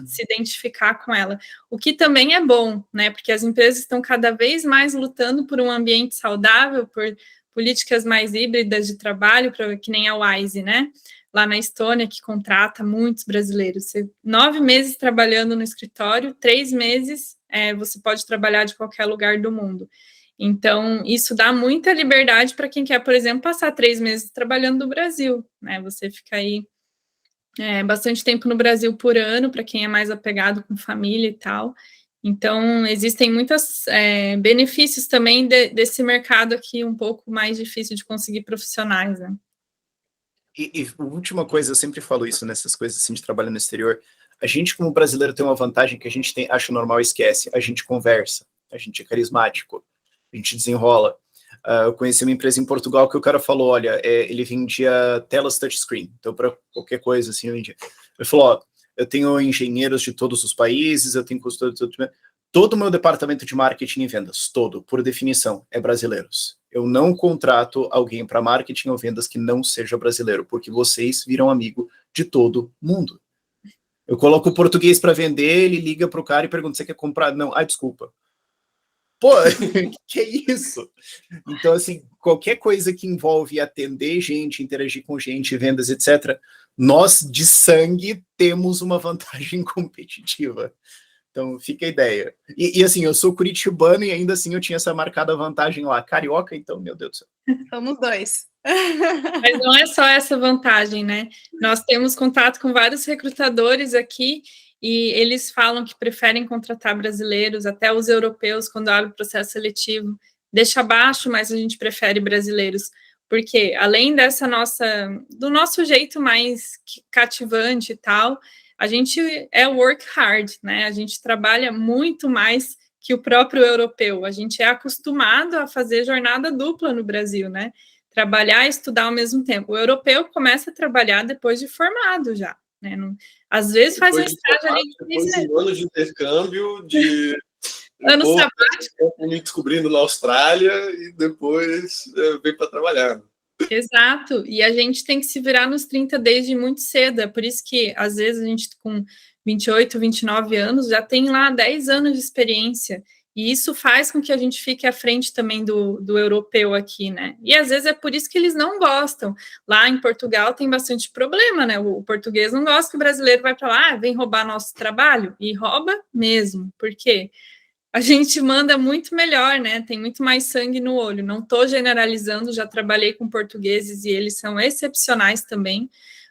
Speaker 3: se identificar com ela. O que também é bom, né? Porque as empresas estão cada vez mais lutando por um ambiente saudável, por políticas mais híbridas de trabalho, que nem a Wise, né? Lá na Estônia, que contrata muitos brasileiros. 9 meses trabalhando no escritório, 3 meses você pode trabalhar de qualquer lugar do mundo. Então, isso dá muita liberdade para quem quer, por exemplo, passar 3 meses trabalhando no Brasil, né? Você fica aí bastante tempo no Brasil por ano, para quem é mais apegado com família e tal. Então, existem muitos benefícios também desse mercado aqui um pouco mais difícil de conseguir profissionais, né?
Speaker 2: E última coisa, eu sempre falo isso nessas coisas assim de trabalho no exterior, a gente como brasileiro tem uma vantagem que a gente acha normal, esquece, a gente conversa, a gente é carismático, a gente desenrola. Eu conheci uma empresa em Portugal que o cara falou, olha, ele vendia telas touchscreen, então para qualquer coisa assim, ele falou, ó, eu tenho engenheiros de todos os países, eu tenho consultores de todo o meu departamento de marketing e vendas, todo, por definição, é brasileiros. Eu não contrato alguém para marketing ou vendas que não seja brasileiro, porque vocês viram amigo de todo mundo. Eu coloco o português para vender, ele liga para o cara e pergunta, você quer comprar? Não, desculpa. Pô, que é isso? Então, assim, qualquer coisa que envolve atender gente, interagir com gente, vendas, etc., nós, de sangue, temos uma vantagem competitiva. Então, fica a ideia. E assim, eu sou curitibano e ainda assim eu tinha essa marcada vantagem lá. Carioca, então, meu Deus do céu.
Speaker 4: Somos dois.
Speaker 3: Mas não é só essa vantagem, né? Nós temos contato com vários recrutadores aqui e eles falam que preferem contratar brasileiros, até os europeus, quando abre o processo seletivo, deixa abaixo, mas a gente prefere brasileiros, porque além do nosso jeito mais cativante e tal, a gente work hard, né? A gente trabalha muito mais que o próprio europeu. A gente é acostumado a fazer jornada dupla no Brasil, né? Trabalhar e estudar ao mesmo tempo. O europeu começa a trabalhar depois de formado já, né? Às vezes faz um estágio ali.
Speaker 1: Depois de anos de intercâmbio, de
Speaker 3: ano sabático.
Speaker 1: Me descobrindo na Austrália e depois vem para trabalhar.
Speaker 3: Exato, e a gente tem que se virar nos 30 desde muito cedo, é por isso que, às vezes, a gente com 28, 29 anos já tem lá 10 anos de experiência, e isso faz com que a gente fique à frente também do europeu aqui, né? E às vezes é por isso que eles não gostam. Lá em Portugal tem bastante problema, né? O português não gosta que o brasileiro vai para lá, vem roubar nosso trabalho, e rouba mesmo. Por quê? A gente manda muito melhor, né? Tem muito mais sangue no olho. Não estou generalizando, já trabalhei com portugueses e eles são excepcionais também,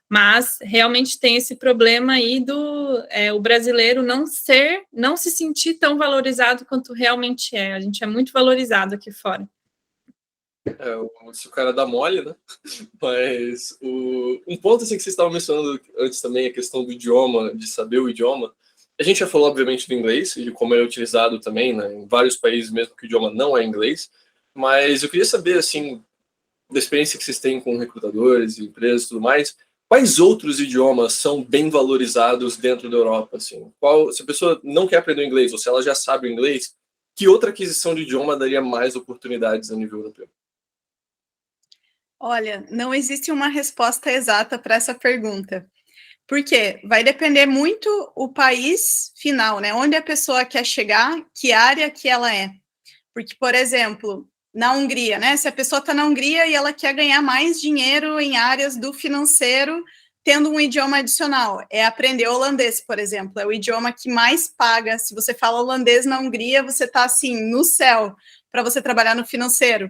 Speaker 3: mas realmente tem esse problema aí do o brasileiro não se sentir tão valorizado quanto realmente é. A gente é muito valorizado aqui fora.
Speaker 1: Se o cara dá mole, né? Mas um ponto assim, que vocês estavam mencionando antes também, a questão do idioma, de saber o idioma. A gente já falou, obviamente, do inglês, e de como ele é utilizado também, né, em vários países, mesmo que o idioma não é inglês. Mas eu queria saber, assim, da experiência que vocês têm com recrutadores, empresas e tudo mais, quais outros idiomas são bem valorizados dentro da Europa? Assim? Se a pessoa não quer aprender o inglês, ou se ela já sabe o inglês, que outra aquisição de idioma daria mais oportunidades a nível europeu?
Speaker 4: Olha, não existe uma resposta exata para essa pergunta. Porque vai depender muito o país final, né? Onde a pessoa quer chegar, que área que ela é. Porque, por exemplo, na Hungria, né? Se a pessoa está na Hungria e ela quer ganhar mais dinheiro em áreas do financeiro, tendo um idioma adicional, é aprender holandês, por exemplo. É o idioma que mais paga. Se você fala holandês na Hungria, você está assim, no céu, para você trabalhar no financeiro.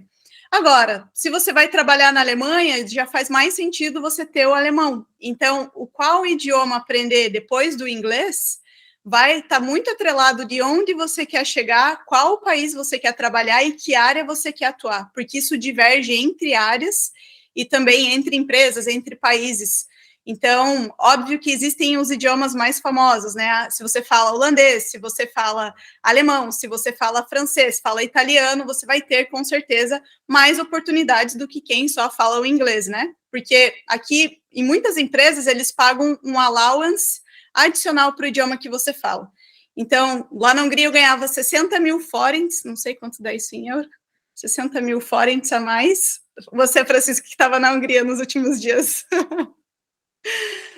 Speaker 4: Agora, se você vai trabalhar na Alemanha, já faz mais sentido você ter o alemão. Então, qual idioma aprender depois do inglês vai estar muito atrelado de onde você quer chegar, qual país você quer trabalhar e que área você quer atuar, porque isso diverge entre áreas e também entre empresas, entre países. Então, óbvio que existem os idiomas mais famosos, né? Se você fala holandês, se você fala alemão, se você fala francês, fala italiano, você vai ter, com certeza, mais oportunidades do que quem só fala o inglês, né? Porque aqui, em muitas empresas, eles pagam um allowance adicional para o idioma que você fala. Então, lá na Hungria eu ganhava 60 mil forints, não sei quanto dá isso em euro, 60 mil forints a mais. Você, Francisco, que estava na Hungria nos últimos dias.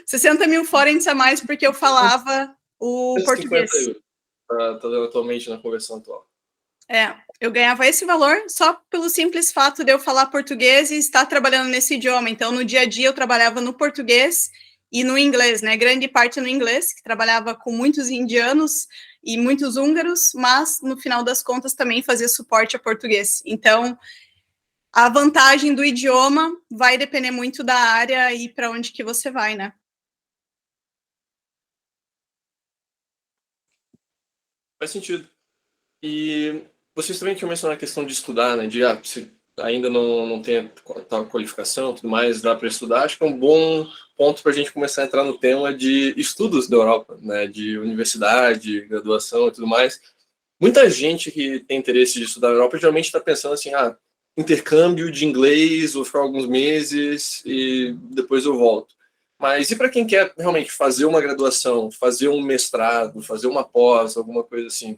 Speaker 4: 60 mil forints a mais porque eu falava o português.
Speaker 1: Está dando atualmente na conversão atual.
Speaker 4: Eu ganhava esse valor só pelo simples fato de eu falar português e estar trabalhando nesse idioma. Então, no dia a dia, eu trabalhava no português e no inglês, né? Grande parte no inglês, que trabalhava com muitos indianos e muitos húngaros, mas, no final das contas, também fazia suporte a português. Então, a vantagem do idioma vai depender muito da área e para onde que você vai, né?
Speaker 1: Faz sentido. E vocês também tinham mencionado a questão de estudar, né? De se ainda não tem tal qualificação, tudo mais, dá para estudar. Acho que é um bom ponto para a gente começar a entrar no tema de estudos da Europa, né? De universidade, graduação e tudo mais. Muita gente que tem interesse de estudar na Europa geralmente está pensando assim, intercâmbio de inglês, vou ficar alguns meses e depois eu volto. Mas e para quem quer realmente fazer uma graduação, fazer um mestrado, fazer uma pós, alguma coisa assim?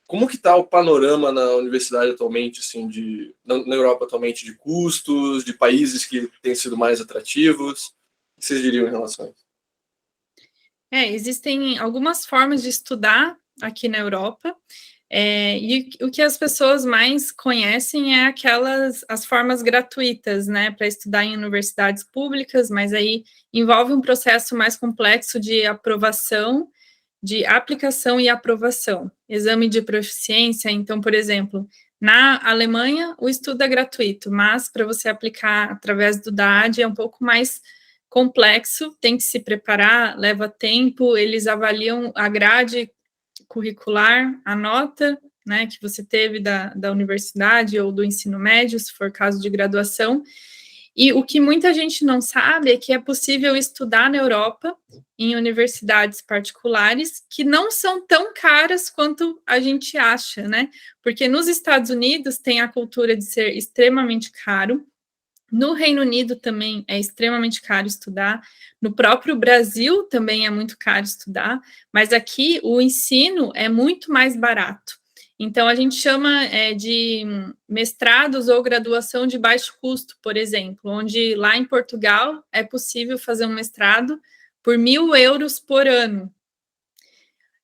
Speaker 1: Como que está o panorama na universidade atualmente, assim, na Europa atualmente, de custos, de países que têm sido mais atrativos? O que vocês diriam em relação a isso?
Speaker 3: Existem algumas formas de estudar aqui na Europa, e o que as pessoas mais conhecem é as formas gratuitas, né, para estudar em universidades públicas, mas aí envolve um processo mais complexo de aprovação, de aplicação e aprovação, exame de proficiência. Então, por exemplo, na Alemanha, o estudo é gratuito, mas para você aplicar através do DAAD é um pouco mais complexo, tem que se preparar, leva tempo, eles avaliam a grade curricular, a nota, né, que você teve da universidade ou do ensino médio, se for caso de graduação. E o que muita gente não sabe é que é possível estudar na Europa em universidades particulares que não são tão caras quanto a gente acha, né? Porque nos Estados Unidos tem a cultura de ser extremamente caro, no Reino Unido também é extremamente caro estudar, no próprio Brasil também é muito caro estudar, mas aqui o ensino é muito mais barato. Então, a gente chama de mestrados ou graduação de baixo custo, por exemplo, onde lá em Portugal é possível fazer um mestrado por 1.000 euros por ano.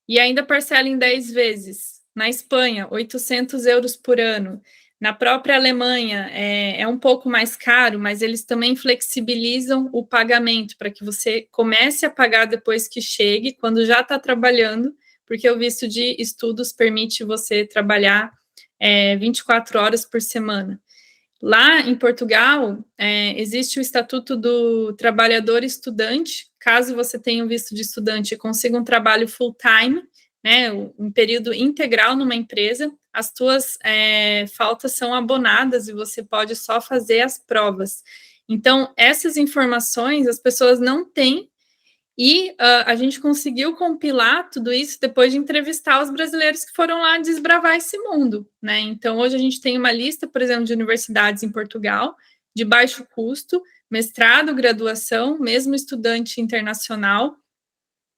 Speaker 3: E ainda parcela em 10 vezes. Na Espanha, 800 euros por ano. Na própria Alemanha, é um pouco mais caro, mas eles também flexibilizam o pagamento para que você comece a pagar depois que chegue, quando já está trabalhando, porque o visto de estudos permite você trabalhar 24 horas por semana. Lá em Portugal, existe o Estatuto do Trabalhador Estudante. Caso você tenha um visto de estudante e consiga um trabalho full-time, né, um período integral numa empresa, as tuas faltas são abonadas e você pode só fazer as provas. Então, essas informações as pessoas não têm, e a gente conseguiu compilar tudo isso depois de entrevistar os brasileiros que foram lá desbravar esse mundo, né? Então, hoje a gente tem uma lista, por exemplo, de universidades em Portugal, de baixo custo, mestrado, graduação, mesmo estudante internacional,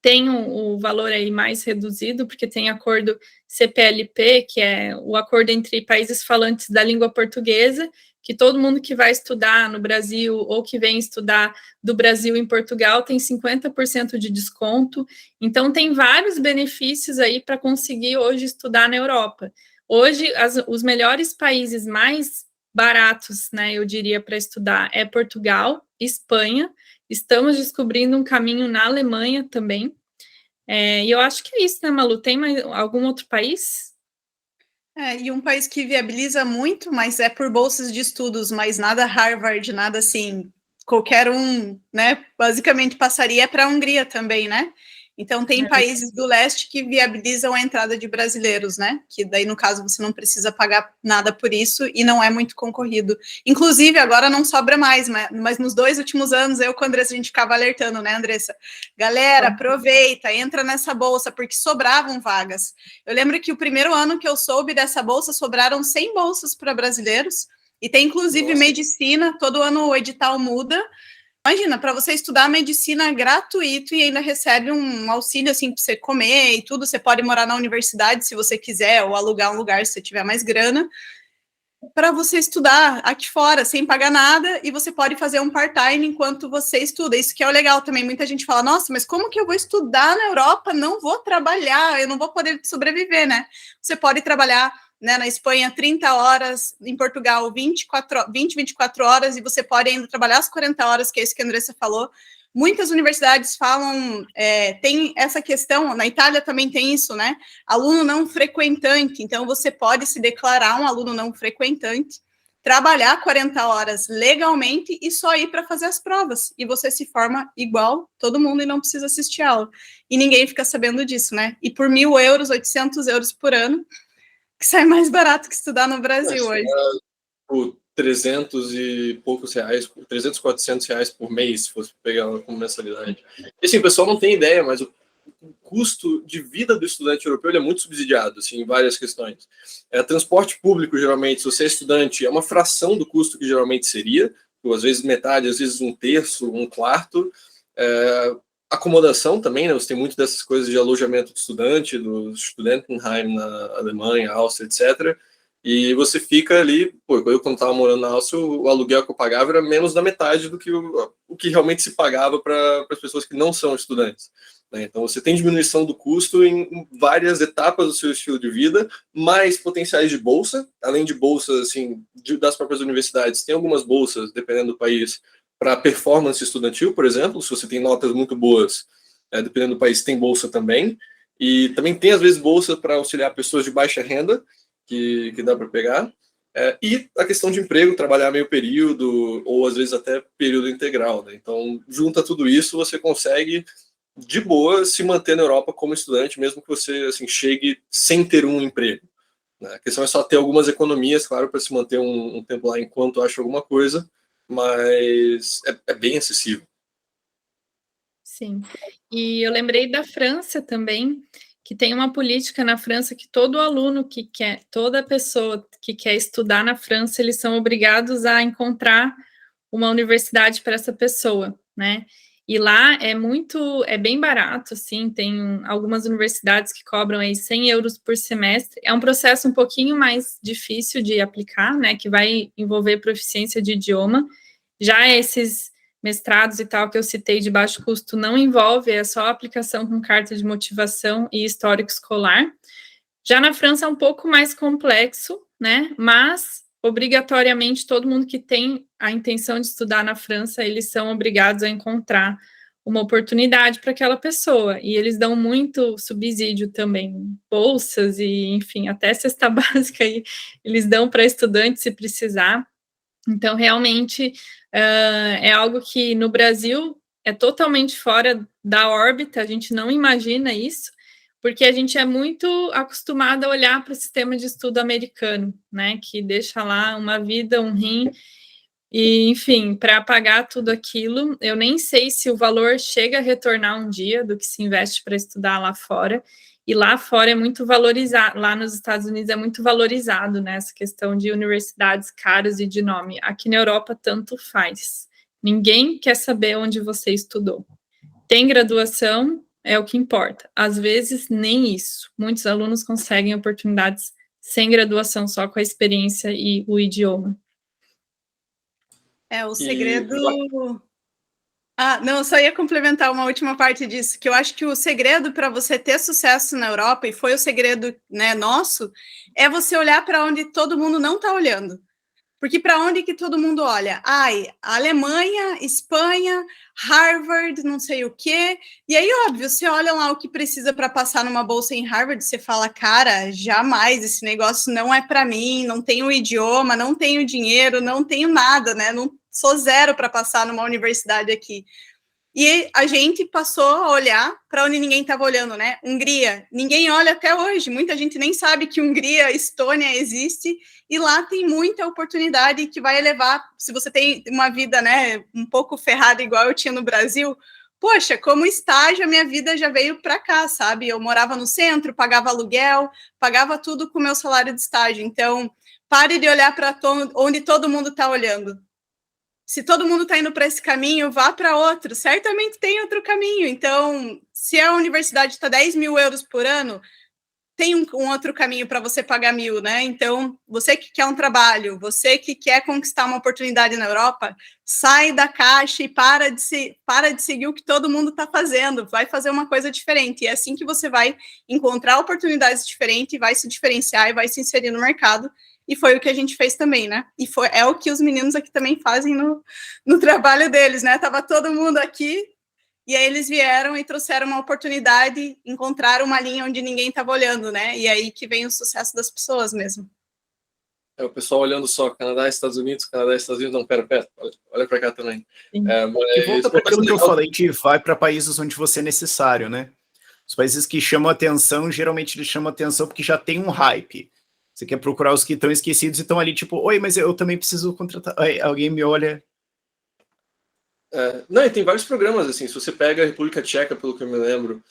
Speaker 3: tem o valor aí mais reduzido, porque tem acordo CPLP, que é o acordo entre países falantes da língua portuguesa, que todo mundo que vai estudar no Brasil ou que vem estudar do Brasil em Portugal tem 50% de desconto. Então, tem vários benefícios aí para conseguir hoje estudar na Europa. Hoje, os melhores países mais baratos, né, eu diria, para estudar é Portugal, Espanha. Estamos descobrindo um caminho na Alemanha também. E eu acho que é isso, né, Malu? Tem mais algum outro país?
Speaker 4: E um país que viabiliza muito, mas é por bolsas de estudos, mas nada Harvard, nada assim, qualquer um, né? Basicamente passaria para a Hungria também, né? Então tem países do leste que viabilizam a entrada de brasileiros, né? Que daí, no caso, você não precisa pagar nada por isso e não é muito concorrido. Inclusive, agora não sobra mais, mas nos 2 últimos anos, eu com a Andressa, a gente ficava alertando, né, Andressa? Galera, aproveita, entra nessa bolsa, porque sobravam vagas. Eu lembro que o primeiro ano que eu soube dessa bolsa, sobraram 100 bolsas para brasileiros, e tem, inclusive, medicina, todo ano o edital muda. Imagina, para você estudar medicina gratuito e ainda recebe um auxílio, assim, para você comer e tudo, você pode morar na universidade se você quiser, ou alugar um lugar se você tiver mais grana, para você estudar aqui fora, sem pagar nada, e você pode fazer um part-time enquanto você estuda. Isso que é o legal também. Muita gente fala, nossa, mas como que eu vou estudar na Europa? Não vou trabalhar, eu não vou poder sobreviver, né? Você pode trabalhar, né, na Espanha 30 horas, em Portugal 24 horas, e você pode ainda trabalhar as 40 horas, que é isso que a Andressa falou. Muitas universidades falam, tem essa questão, na Itália também tem isso, né? Aluno não frequentante, então você pode se declarar um aluno não frequentante, trabalhar 40 horas legalmente e só ir para fazer as provas, e você se forma igual todo mundo e não precisa assistir aula. E ninguém fica sabendo disso, né? E por 1.000 euros, 800 euros por ano, que sai mais barato que estudar no Brasil hoje.
Speaker 1: Por 300 e poucos reais, 300, 400 reais por mês, se fosse pegar como mensalidade. E assim, o pessoal não tem ideia, mas o custo de vida do estudante europeu é muito subsidiado, assim, em várias questões. Transporte público, geralmente, se você é estudante, é uma fração do custo que geralmente seria, ou às vezes metade, às vezes um terço, um quarto. Acomodação também, né? Você tem muito dessas coisas de alojamento de estudante, do Studentenheim na Alemanha, Áustria, etc. E você fica ali, eu quando estava morando na Áustria, o aluguel que eu pagava era menos da metade do que o que realmente se pagava para as pessoas que não são estudantes, né? Então você tem diminuição do custo em várias etapas do seu estilo de vida, mais potenciais de bolsa, além de bolsas assim, das próprias universidades, tem algumas bolsas, dependendo do país, para performance estudantil, por exemplo, se você tem notas muito boas, dependendo do país, tem bolsa também. E também tem, às vezes, bolsa para auxiliar pessoas de baixa renda, que dá para pegar. E a questão de emprego, trabalhar meio período, ou às vezes até período integral, né? Então, junta tudo isso, você consegue, de boa, se manter na Europa como estudante, mesmo que você assim, chegue sem ter um emprego, né? A questão é só ter algumas economias, claro, para se manter um tempo lá enquanto acha alguma coisa, mas é bem acessível.
Speaker 3: Sim. E eu lembrei da França também, que tem uma política na França que todo aluno que quer, toda pessoa que quer estudar na França, eles são obrigados a encontrar uma universidade para essa pessoa, né? E lá é bem barato, assim, tem algumas universidades que cobram aí 100 euros por semestre. É um processo um pouquinho mais difícil de aplicar, né, que vai envolver proficiência de idioma. Já esses mestrados e tal que eu citei de baixo custo não envolve, é só aplicação com carta de motivação e histórico escolar. Já na França é um pouco mais complexo, né, mas obrigatoriamente todo mundo que tem a intenção de estudar na França, eles são obrigados a encontrar uma oportunidade para aquela pessoa, e eles dão muito subsídio também, bolsas e, enfim, até cesta básica aí, eles dão para estudantes se precisar. Então, realmente, é algo que no Brasil é totalmente fora da órbita, a gente não imagina isso, porque a gente é muito acostumado a olhar para o sistema de estudo americano, né, que deixa lá uma vida, um rim, e, enfim, para pagar tudo aquilo, eu nem sei se o valor chega a retornar um dia do que se investe para estudar lá fora, e lá fora é muito valorizado, lá nos Estados Unidos é muito valorizado, né, essa questão de universidades caras e de nome. Aqui na Europa, tanto faz. Ninguém quer saber onde você estudou. Tem graduação, é o que importa. Às vezes, nem isso. Muitos alunos conseguem oportunidades sem graduação, só com a experiência e o idioma.
Speaker 4: O segredo... não, só ia complementar uma última parte disso, que eu acho que o segredo para você ter sucesso na Europa, e foi o segredo, né, nosso, é você olhar para onde todo mundo não está olhando. Porque para onde que todo mundo olha? Alemanha, Espanha, Harvard, não sei o quê. E aí, óbvio, você olha lá o que precisa para passar numa bolsa em Harvard, você fala, cara, jamais, esse negócio não é para mim, não tenho idioma, não tenho dinheiro, não tenho nada, né? Não sou zero para passar numa universidade aqui. E a gente passou a olhar para onde ninguém estava olhando, né? Hungria, ninguém olha até hoje, muita gente nem sabe que Hungria, Estônia existe, e lá tem muita oportunidade que vai levar, se você tem uma vida, né, um pouco ferrada igual eu tinha no Brasil, poxa, como estágio a minha vida já veio para cá, sabe? Eu morava no centro, pagava aluguel, pagava tudo com o meu salário de estágio, então pare de olhar para onde todo mundo está olhando. Se todo mundo está indo para esse caminho, vá para outro. Certamente tem outro caminho. Então, se a universidade está 10 mil euros por ano, tem um outro caminho para você pagar 1.000, né? Então, você que quer um trabalho, você que quer conquistar uma oportunidade na Europa, sai da caixa e para de seguir o que todo mundo está fazendo. Vai fazer uma coisa diferente. E é assim que você vai encontrar oportunidades diferentes, vai se diferenciar e vai se inserir no mercado. E foi o que a gente fez também, né? E é o que os meninos aqui também fazem no trabalho deles, né? Tava todo mundo aqui, e aí eles vieram e trouxeram uma oportunidade, encontraram uma linha onde ninguém estava olhando, né? E aí que vem o sucesso das pessoas mesmo.
Speaker 1: O pessoal olhando só Canadá, Estados Unidos, não, pera, olha para cá também.
Speaker 2: Que volta para aquilo que eu falei, que vai para países onde você é necessário, né? Os países que chamam atenção, geralmente eles chamam atenção porque já tem um hype. Você quer procurar os que estão esquecidos e estão ali, tipo, oi, mas eu também preciso contratar. Alguém me olha.
Speaker 1: Não, e tem vários programas, assim, se você pega a República Tcheca, pelo que eu me lembro,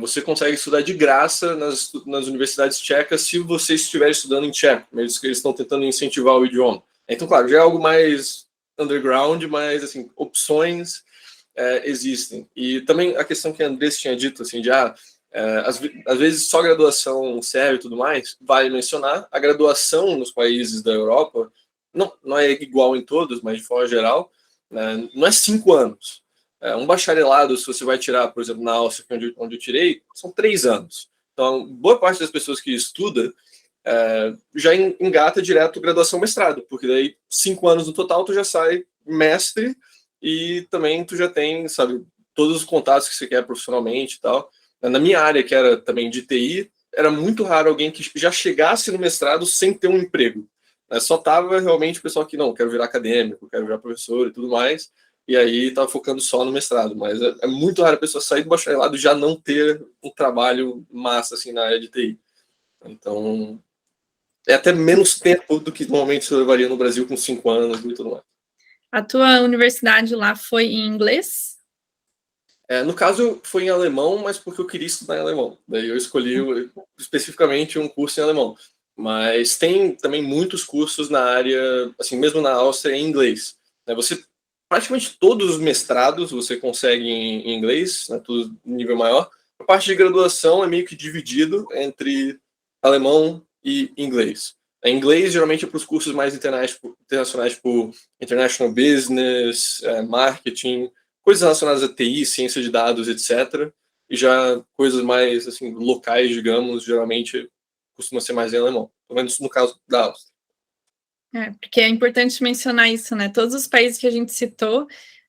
Speaker 1: você consegue estudar de graça nas universidades tchecas se você estiver estudando em tcheco, mesmo que eles estão tentando incentivar o idioma. Então, claro, já é algo mais underground, mas, assim, opções existem. E também a questão que a Andressa tinha dito, assim, de, às vezes só graduação serve e tudo mais, vale mencionar, a graduação nos países da Europa não é igual em todos, mas de forma geral, não é 5 anos. Um bacharelado, se você vai tirar, por exemplo, na Áustria, onde eu tirei, são 3 anos. Então, boa parte das pessoas que estuda já engata direto graduação mestrado, porque daí 5 anos no total tu já sai mestre e também tu já tem, sabe, todos os contatos que você quer profissionalmente e tal. Na minha área, que era também de TI, era muito raro alguém que já chegasse no mestrado sem ter um emprego. Só tava realmente o pessoal que, não, quero virar acadêmico, quero virar professor e tudo mais, e aí tava focando só no mestrado. Mas é muito raro a pessoa sair do bacharelado e já não ter um trabalho massa, assim, na área de TI. Então, é até menos tempo do que normalmente você levaria no Brasil com 5 anos e tudo mais.
Speaker 3: A tua universidade lá foi em inglês?
Speaker 1: No caso, foi em alemão, mas porque eu queria estudar em alemão. Daí eu escolhi especificamente um curso em alemão. Mas tem também muitos cursos na área, assim, mesmo na Áustria, em inglês. Você praticamente todos os mestrados você consegue em inglês, né, tudo nível maior. A parte de graduação é meio que dividido entre alemão e inglês. Em inglês, geralmente, é para os cursos mais internacionais, tipo International Business, Marketing, coisas relacionadas a TI, ciência de dados, etc. E já coisas mais assim, locais, digamos, geralmente costuma ser mais em alemão. Pelo menos no caso da Áustria.
Speaker 3: Porque é importante mencionar isso, né? Todos os países que a gente citou,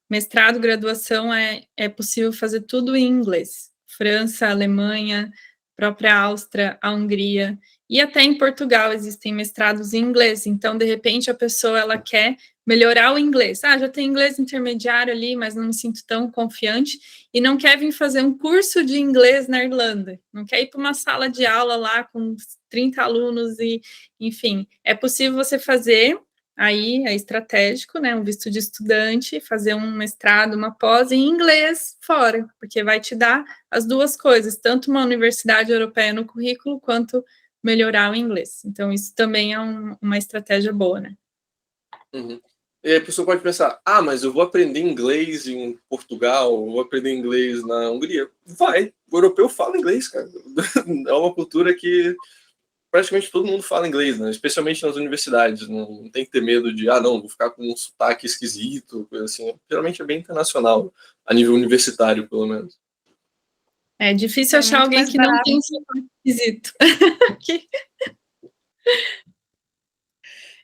Speaker 3: mestrado, graduação, é possível fazer tudo em inglês. França, Alemanha, própria Áustria, a Hungria, e até em Portugal existem mestrados em inglês. Então, de repente, a pessoa ela quer melhorar o inglês. Já tem inglês intermediário ali, mas não me sinto tão confiante, e não quer vir fazer um curso de inglês na Irlanda, não quer ir para uma sala de aula lá com 30 alunos, e, enfim, é possível você fazer, aí é estratégico, né, um visto de estudante, fazer um mestrado, uma pós em inglês fora, porque vai te dar as duas coisas, tanto uma universidade europeia no currículo, quanto melhorar o inglês. Então, isso também é uma estratégia boa, né?
Speaker 1: Uhum. E a pessoa pode pensar, mas eu vou aprender inglês em Portugal, vou aprender inglês na Hungria. Vai, o europeu fala inglês, cara. É uma cultura que praticamente todo mundo fala inglês, né? Especialmente nas universidades. Não tem que ter medo de, não, vou ficar com um sotaque esquisito, coisa assim. Geralmente é bem internacional, a nível universitário, pelo menos.
Speaker 3: É difícil achar alguém que não tem um sotaque esquisito.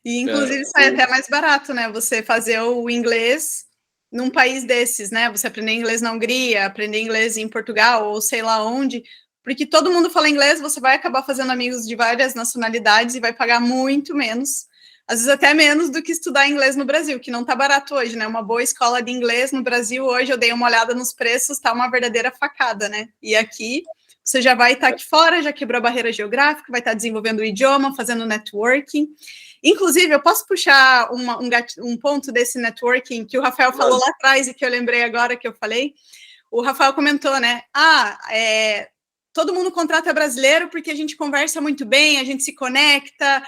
Speaker 4: E, inclusive, sai até mais barato, né? Você fazer o inglês num país desses, né? Você aprender inglês na Hungria, aprender inglês em Portugal, ou sei lá onde, porque todo mundo fala inglês, você vai acabar fazendo amigos de várias nacionalidades e vai pagar muito menos, às vezes até menos do que estudar inglês no Brasil, que não tá barato hoje, né? Uma boa escola de inglês no Brasil hoje, eu dei uma olhada nos preços, tá uma verdadeira facada, né? E aqui você já vai estar aqui fora, já quebrou a barreira geográfica, vai estar desenvolvendo o idioma, fazendo networking. Inclusive, eu posso puxar um ponto desse networking que o Rafael falou lá atrás e que eu lembrei agora que eu falei. O Rafael comentou, né? Todo mundo contrata brasileiro porque a gente conversa muito bem, a gente se conecta.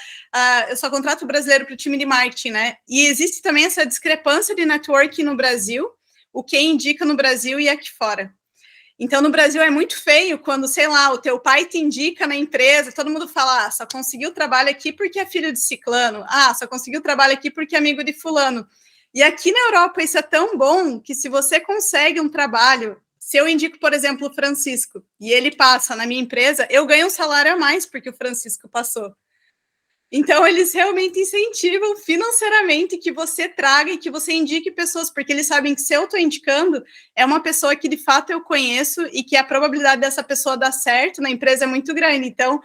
Speaker 4: Eu só contrato brasileiro para o time de marketing, né? E existe também essa discrepância de networking no Brasil, o que indica no Brasil e aqui fora. Então, no Brasil é muito feio quando, sei lá, o teu pai te indica na empresa, todo mundo fala, só conseguiu trabalho aqui porque é filho de ciclano, só conseguiu trabalho aqui porque é amigo de fulano. E aqui na Europa isso é tão bom que se você consegue um trabalho, se eu indico, por exemplo, o Francisco, e ele passa na minha empresa, eu ganho um salário a mais porque o Francisco passou. Então, eles realmente incentivam financeiramente que você traga e que você indique pessoas, porque eles sabem que se eu estou indicando, é uma pessoa que de fato eu conheço e que a probabilidade dessa pessoa dar certo na empresa é muito grande. Então,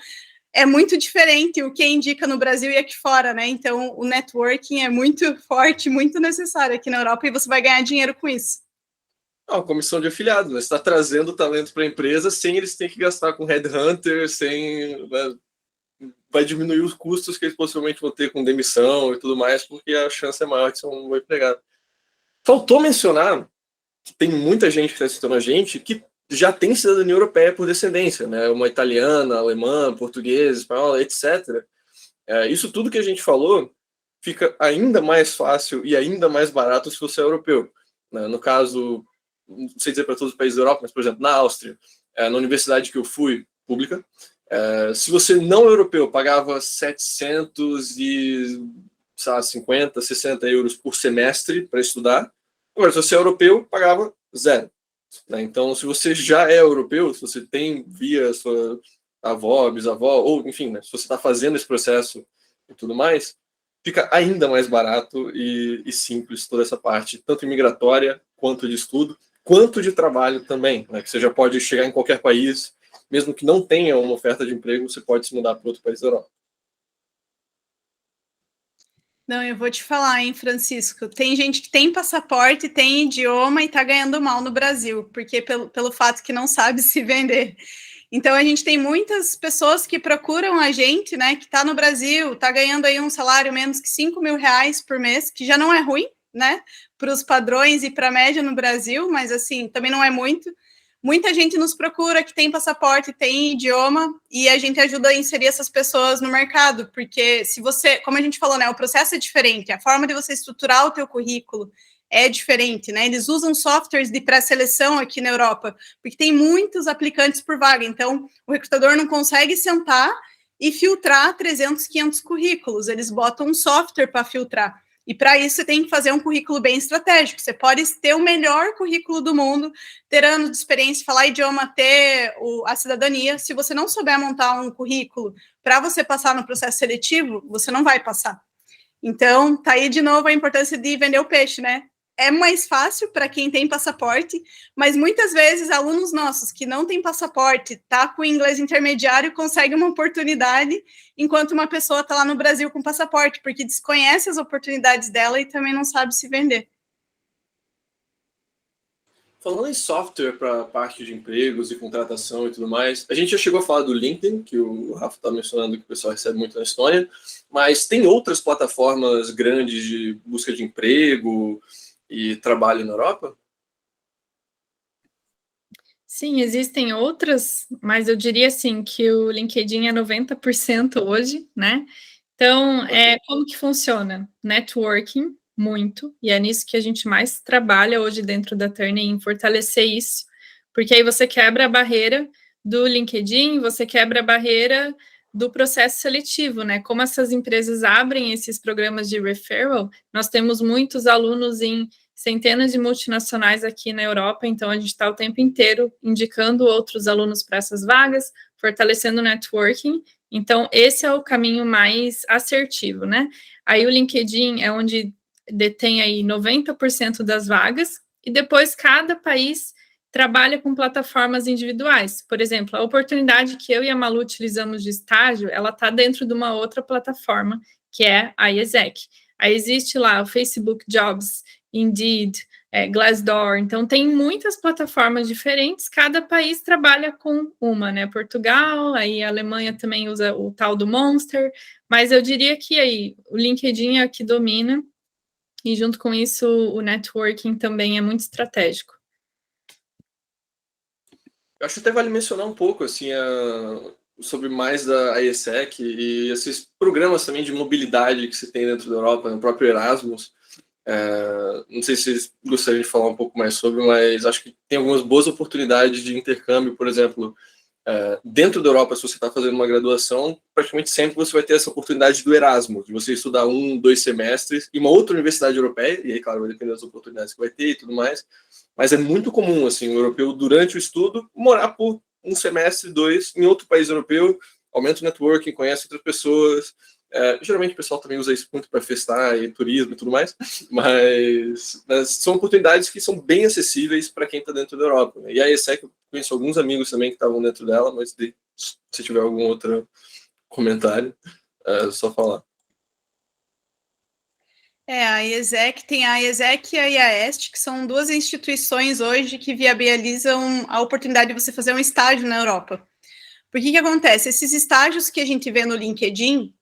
Speaker 4: é muito diferente o que indica no Brasil e aqui fora, né? Então, o networking é muito forte, muito necessário aqui na Europa e você vai ganhar dinheiro com isso.
Speaker 1: Comissão de afiliados, né? Você está trazendo talento para a empresa sem eles terem que gastar com headhunter, sem... vai diminuir os custos que eles possivelmente vão ter com demissão e tudo mais, porque a chance é maior de ser um bom empregado. Faltou mencionar que tem muita gente que está assistindo a gente que já tem cidadania europeia por descendência, né? Uma italiana, alemã, portuguesa, espanhola, etc. Isso tudo que a gente falou fica ainda mais fácil e ainda mais barato se você é europeu. Né? No caso, não sei dizer para todos os países da Europa, mas, por exemplo, na Áustria, na universidade que eu fui, pública, se você não é europeu, pagava 750, 60 euros por semestre para estudar. Agora, se você é europeu, pagava 0. Né? Então, se você já é europeu, se você tem via sua avó, bisavó, ou enfim, né, se você está fazendo esse processo e tudo mais, fica ainda mais barato e simples toda essa parte, tanto imigratória, quanto de estudo, quanto de trabalho também, né, que você já pode chegar em qualquer país, mesmo que não tenha uma oferta de emprego, você pode se mudar para outro país da Europa.
Speaker 4: Não, eu vou te falar, hein, Francisco, tem gente que tem passaporte, tem idioma e tá ganhando mal no Brasil, porque pelo fato que não sabe se vender. Então, a gente tem muitas pessoas que procuram a gente, né, que tá no Brasil, tá ganhando aí um salário menos que 5 mil reais por mês, que já não é ruim, né, para os padrões e para a média no Brasil, mas, assim, também não é muito. Muita gente nos procura que tem passaporte, tem idioma, e a gente ajuda a inserir essas pessoas no mercado, porque se você, como a gente falou, né, o processo é diferente, a forma de você estruturar o teu currículo é diferente, né? Eles usam softwares de pré-seleção aqui na Europa, porque tem muitos aplicantes por vaga, então o recrutador não consegue sentar e filtrar 300, 500 currículos, eles botam um software para filtrar. E para isso você tem que fazer um currículo bem estratégico. Você pode ter o melhor currículo do mundo, ter anos de experiência, falar idioma, ter a cidadania. Se você não souber montar um currículo para você passar no processo seletivo, você não vai passar. Então, tá aí de novo a importância de vender o peixe, né? É mais fácil para quem tem passaporte, mas muitas vezes alunos nossos que não têm passaporte, tá com inglês intermediário, conseguem uma oportunidade, enquanto uma pessoa está lá no Brasil com passaporte, porque desconhece as oportunidades dela e também não sabe se vender.
Speaker 1: Falando em software para parte de empregos e contratação e tudo mais, a gente já chegou a falar do LinkedIn, que o Rafa está mencionando que o pessoal recebe muito na Estônia, mas tem outras plataformas grandes de busca de emprego e trabalho na Europa?
Speaker 3: Sim, existem outras, mas eu diria assim que o LinkedIn é 90% hoje, né? Então, como que funciona? Networking, muito, e é nisso que a gente mais trabalha hoje dentro da Turnitin, em fortalecer isso, porque aí você quebra a barreira do LinkedIn, você quebra a barreira do processo seletivo, né? Como essas empresas abrem esses programas de referral, nós temos muitos alunos em centenas de multinacionais aqui na Europa, então a gente está o tempo inteiro indicando outros alunos para essas vagas, fortalecendo o networking. Então, esse é o caminho mais assertivo, né? Aí o LinkedIn é onde detém aí 90% das vagas, e depois cada país trabalha com plataformas individuais. Por exemplo, a oportunidade que eu e a Malu utilizamos de estágio, ela está dentro de uma outra plataforma, que é a IESEC. Aí existe lá o Facebook Jobs, Indeed, Glassdoor, então tem muitas plataformas diferentes, cada país trabalha com uma, né? Portugal, aí a Alemanha também usa o tal do Monster, mas eu diria que aí o LinkedIn é o que domina, e junto com isso o networking também é muito estratégico.
Speaker 1: Eu acho que até vale mencionar um pouco assim, sobre mais da IESEC e esses programas também de mobilidade que se tem dentro da Europa, no próprio Erasmus. Não sei se vocês gostariam de falar um pouco mais sobre, mas acho que tem algumas boas oportunidades de intercâmbio, por exemplo, dentro da Europa, se você está fazendo uma graduação, praticamente sempre você vai ter essa oportunidade do Erasmus, de você estudar 1, 2 semestres em uma outra universidade europeia, e aí, claro, vai depender das oportunidades que vai ter e tudo mais, mas é muito comum, assim, o europeu, durante o estudo, morar por 1 semestre, 2, em outro país europeu, aumenta o networking, conhece outras pessoas. Geralmente o pessoal também usa isso muito para festar e turismo e tudo mais, mas são oportunidades que são bem acessíveis para quem está dentro da Europa, né? E a IESEC, eu conheço alguns amigos também que estavam dentro dela, mas se tiver algum outro comentário, é só falar.
Speaker 4: A IESEC tem a IESEC e a IAEST, que são duas instituições hoje que viabilizam a oportunidade de você fazer um estágio na Europa. Por que acontece? Esses estágios que a gente vê no LinkedIn,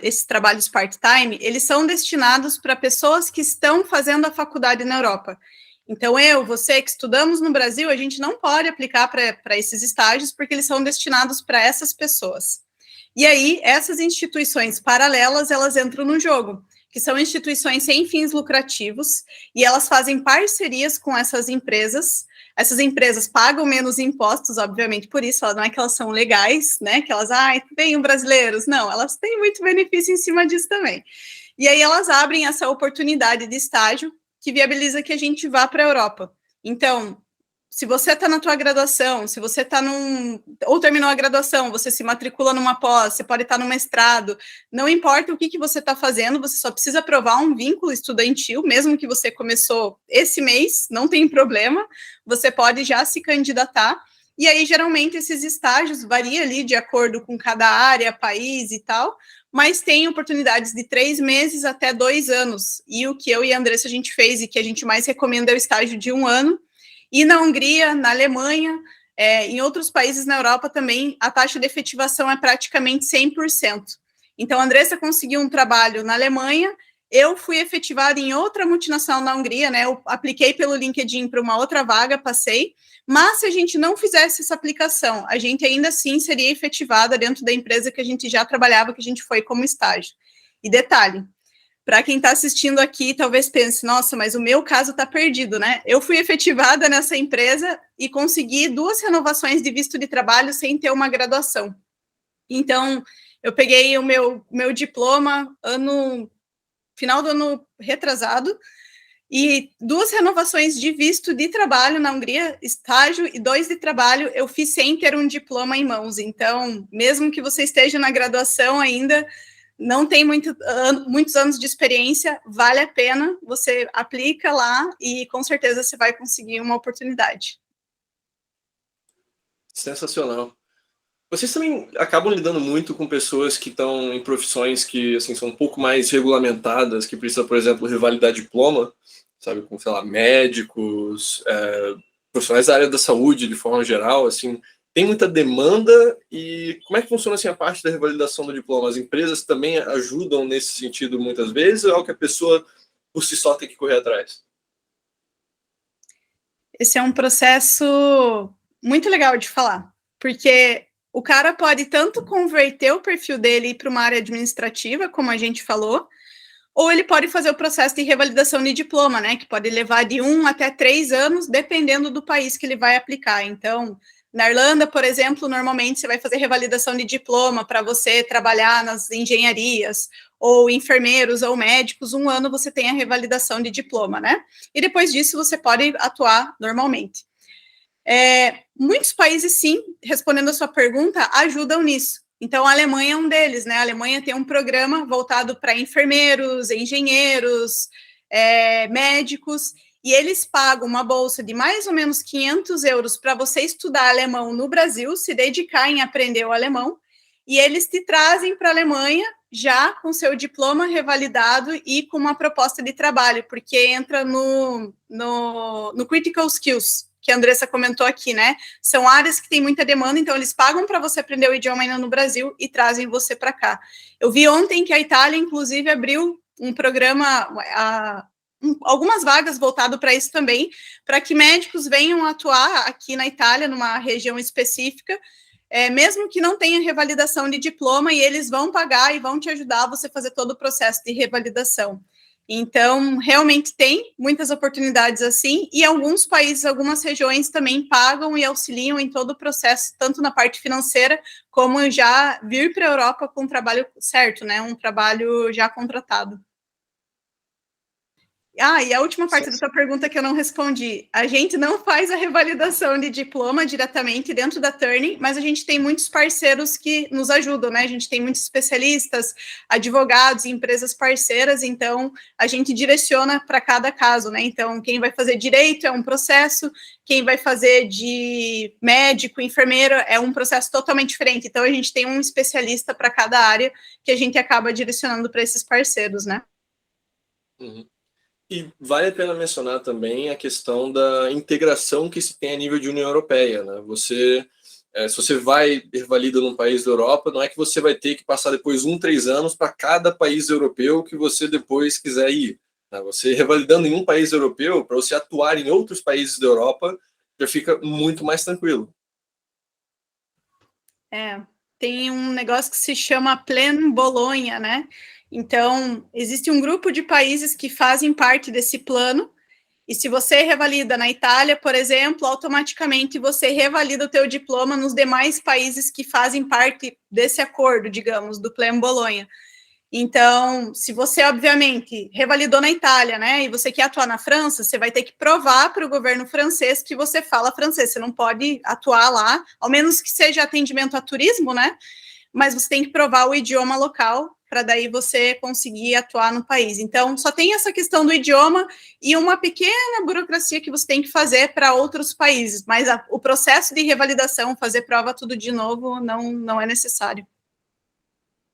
Speaker 4: esses trabalhos part-time, eles são destinados para pessoas que estão fazendo a faculdade na Europa. Então, você que estudamos no Brasil, a gente não pode aplicar para esses estágios, porque eles são destinados para essas pessoas. E aí, essas instituições paralelas, elas entram no jogo, que são instituições sem fins lucrativos, e elas fazem parcerias com essas empresas. Essas empresas pagam menos impostos, obviamente, por isso, não é que elas são legais, né, que elas, venham brasileiros, não, elas têm muito benefício em cima disso também. E aí elas abrem essa oportunidade de estágio que viabiliza que a gente vá para a Europa. Então, se você está na tua graduação, se você está ou terminou a graduação, você se matricula numa pós, você pode estar no mestrado, não importa o que você está fazendo, você só precisa provar um vínculo estudantil, mesmo que você começou esse mês, não tem problema, você pode já se candidatar, e aí geralmente esses estágios variam ali de acordo com cada área, país e tal, mas tem oportunidades de 3 meses até 2 anos, e o que eu e a Andressa a gente fez e que a gente mais recomenda é o estágio de 1 ano. E na Hungria, na Alemanha, em outros países na Europa também, a taxa de efetivação é praticamente 100%. Então, a Andressa conseguiu um trabalho na Alemanha, eu fui efetivada em outra multinacional na Hungria, né? Eu apliquei pelo LinkedIn para uma outra vaga, passei, mas se a gente não fizesse essa aplicação, a gente ainda assim seria efetivada dentro da empresa que a gente já trabalhava, que a gente foi como estágio. E detalhe, para quem está assistindo aqui, talvez pense, nossa, mas o meu caso está perdido, né? Eu fui efetivada nessa empresa e consegui 2 renovações de visto de trabalho sem ter uma graduação. Então, eu peguei o meu diploma final do ano retrasado, e 2 renovações de visto de trabalho na Hungria, estágio, e 2 de trabalho, eu fiz sem ter um diploma em mãos. Então, mesmo que você esteja na graduação ainda, não tem muitos anos de experiência, vale a pena, você aplica lá e com certeza você vai conseguir uma oportunidade.
Speaker 1: Sensacional. Vocês também acabam lidando muito com pessoas que estão em profissões que assim, são um pouco mais regulamentadas, que precisam, por exemplo, revalidar diploma, sabe, com, sei lá, médicos, profissionais da área da saúde de forma geral, assim, tem muita demanda. E como é que funciona assim, a parte da revalidação do diploma? As empresas também ajudam nesse sentido muitas vezes, ou é algo que a pessoa por si só tem que correr atrás?
Speaker 4: Esse é um processo muito legal de falar, porque o cara pode tanto converter o perfil dele para uma área administrativa, como a gente falou, ou ele pode fazer o processo de revalidação de diploma, né, que pode levar de 1 até 3 anos, dependendo do país que ele vai aplicar. Então, na Irlanda, por exemplo, normalmente você vai fazer revalidação de diploma para você trabalhar nas engenharias, ou enfermeiros ou médicos, 1 ano você tem a revalidação de diploma, né? E depois disso você pode atuar normalmente. Muitos países, sim, respondendo a sua pergunta, ajudam nisso. Então, a Alemanha é um deles, né? A Alemanha tem um programa voltado para enfermeiros, engenheiros, médicos, e eles pagam uma bolsa de mais ou menos 500 euros para você estudar alemão no Brasil, se dedicar em aprender o alemão, e eles te trazem para a Alemanha já com seu diploma revalidado e com uma proposta de trabalho, porque entra no Critical Skills, que a Andressa comentou aqui, né? São áreas que têm muita demanda, então eles pagam para você aprender o idioma ainda no Brasil e trazem você para cá. Eu vi ontem que a Itália, inclusive, abriu um programa, algumas vagas voltado para isso também, para que médicos venham atuar aqui na Itália, numa região específica, mesmo que não tenha revalidação de diploma, e eles vão pagar e vão te ajudar a você fazer todo o processo de revalidação. Então, realmente tem muitas oportunidades assim, e alguns países, algumas regiões também pagam e auxiliam em todo o processo, tanto na parte financeira, como já vir para a Europa com um trabalho certo, né? Um trabalho já contratado. E a última parte da sua pergunta que eu não respondi. A gente não faz a revalidação de diploma diretamente dentro da Turning, mas a gente tem muitos parceiros que nos ajudam, né? A gente tem muitos especialistas, advogados e empresas parceiras, então a gente direciona para cada caso, né? Então, quem vai fazer direito é um processo, quem vai fazer de médico, enfermeiro, é um processo totalmente diferente. Então, a gente tem um especialista para cada área que a gente acaba direcionando para esses parceiros, né?
Speaker 1: Uhum. E vale a pena mencionar também a questão da integração que se tem a nível de União Europeia, né? Se você vai revalida num país da Europa, não é que você vai ter que passar depois 3 anos para cada país europeu que você depois quiser ir, né? Você revalidando em um país europeu, para você atuar em outros países da Europa, já fica muito mais tranquilo.
Speaker 4: Tem um negócio que se chama Plan Bolonha, né? Então, existe um grupo de países que fazem parte desse plano, e se você revalida na Itália, por exemplo, automaticamente você revalida o teu diploma nos demais países que fazem parte desse acordo, digamos, do Plan Bolonha. Então, se você, obviamente, revalidou na Itália, né, e você quer atuar na França, você vai ter que provar para o governo francês que você fala francês, você não pode atuar lá, ao menos que seja atendimento a turismo, né, mas você tem que provar o idioma local, para daí você conseguir atuar no país. Então, só tem essa questão do idioma e uma pequena burocracia que você tem que fazer para outros países, mas o processo de revalidação, fazer prova tudo de novo, não é necessário.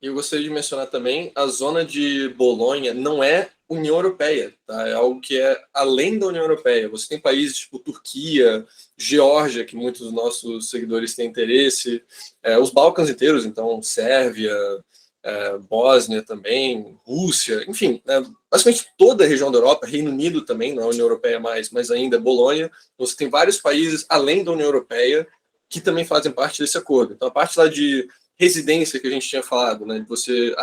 Speaker 1: E eu gostaria de mencionar também, a zona de Bolonha não é União Europeia, tá? É algo que é além da União Europeia. Você tem países tipo Turquia, Geórgia, que muitos dos nossos seguidores têm interesse, os Balcãs inteiros, então Sérvia, Bósnia também, Rússia, enfim, basicamente toda a região da Europa, Reino Unido também, não é a União Europeia mais, mas ainda é Bolonha. Você tem vários países além da União Europeia que também fazem parte desse acordo. Então, a parte lá de residência que a gente tinha falado, né, de você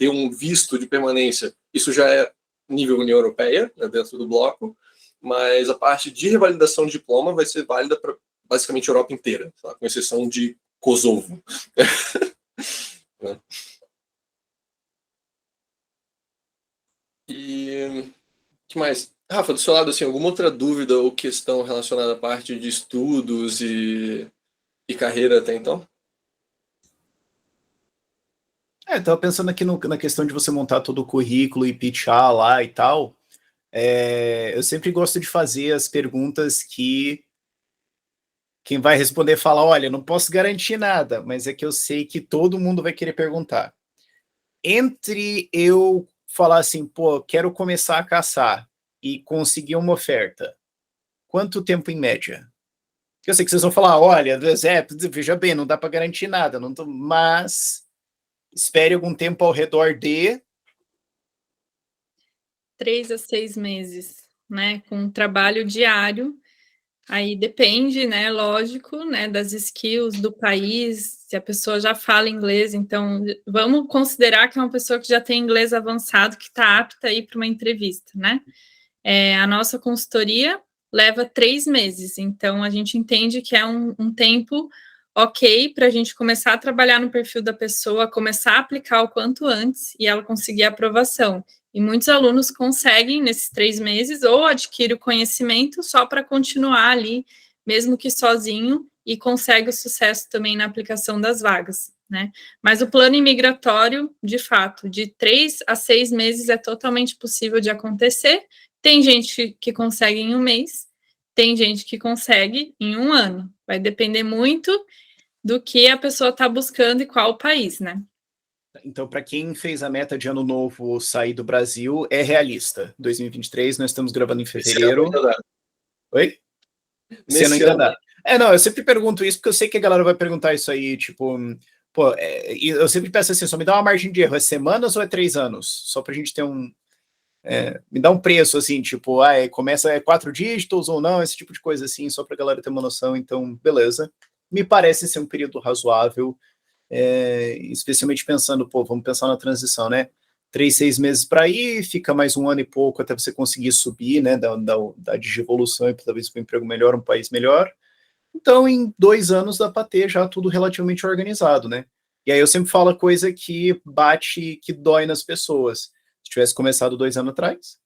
Speaker 1: ter um visto de permanência, isso já é nível União Europeia, né, dentro do bloco, mas a parte de revalidação de diploma vai ser válida para basicamente a Europa inteira, tá? Com exceção de Kosovo. E que mais? Rafa, do seu lado, assim, alguma outra dúvida ou questão relacionada à parte de estudos e carreira até então?
Speaker 2: Estava pensando aqui na questão de você montar todo o currículo e pitchar lá e tal. Eu sempre gosto de fazer as perguntas que quem vai responder fala, olha, não posso garantir nada, mas é que eu sei que todo mundo vai querer perguntar. Entre eu falar assim, pô, quero começar a caçar e conseguir uma oferta, quanto tempo em média? Eu sei que vocês vão falar, olha, veja bem, não dá para garantir nada, mas espere algum tempo ao redor de
Speaker 3: 3 a 6 meses, né, com trabalho diário. Aí depende, né, lógico, né, das skills do país, se a pessoa já fala inglês, então vamos considerar que é uma pessoa que já tem inglês avançado, que está apta a ir para uma entrevista, né? A nossa consultoria leva 3 meses, então a gente entende que é um tempo ok para a gente começar a trabalhar no perfil da pessoa, começar a aplicar o quanto antes e ela conseguir a aprovação. E muitos alunos conseguem, nesses 3 meses, ou adquire o conhecimento só para continuar ali, mesmo que sozinho, e consegue o sucesso também na aplicação das vagas, né? Mas o plano imigratório, de fato, de 3 a 6 meses é totalmente possível de acontecer. Tem gente que consegue em 1 mês, tem gente que consegue em 1 ano. Vai depender muito do que a pessoa está buscando e qual o país, né?
Speaker 2: Então, para quem fez a meta de ano novo sair do Brasil, é realista. 2023, nós estamos gravando em fevereiro. Oi? Esse ano ainda dá. Não, eu sempre pergunto isso porque eu sei que a galera vai perguntar isso aí, tipo, pô, eu sempre peço assim, só me dá uma margem de erro, é semanas ou é 3 anos? Só pra gente ter me dá um preço, assim, tipo, começa 4 dígitos ou não, esse tipo de coisa assim, só pra galera ter uma noção, então, beleza. Me parece ser um período razoável, especialmente pensando, pô, vamos pensar na transição, né? 3, 6 meses para ir, fica mais 1 ano e pouco até você conseguir subir, né, da digievolução e talvez para um emprego melhor, um país melhor. Então, em 2 anos dá para ter já tudo relativamente organizado, né? E aí eu sempre falo a coisa que bate, que dói nas pessoas. Se tivesse começado 2 anos atrás,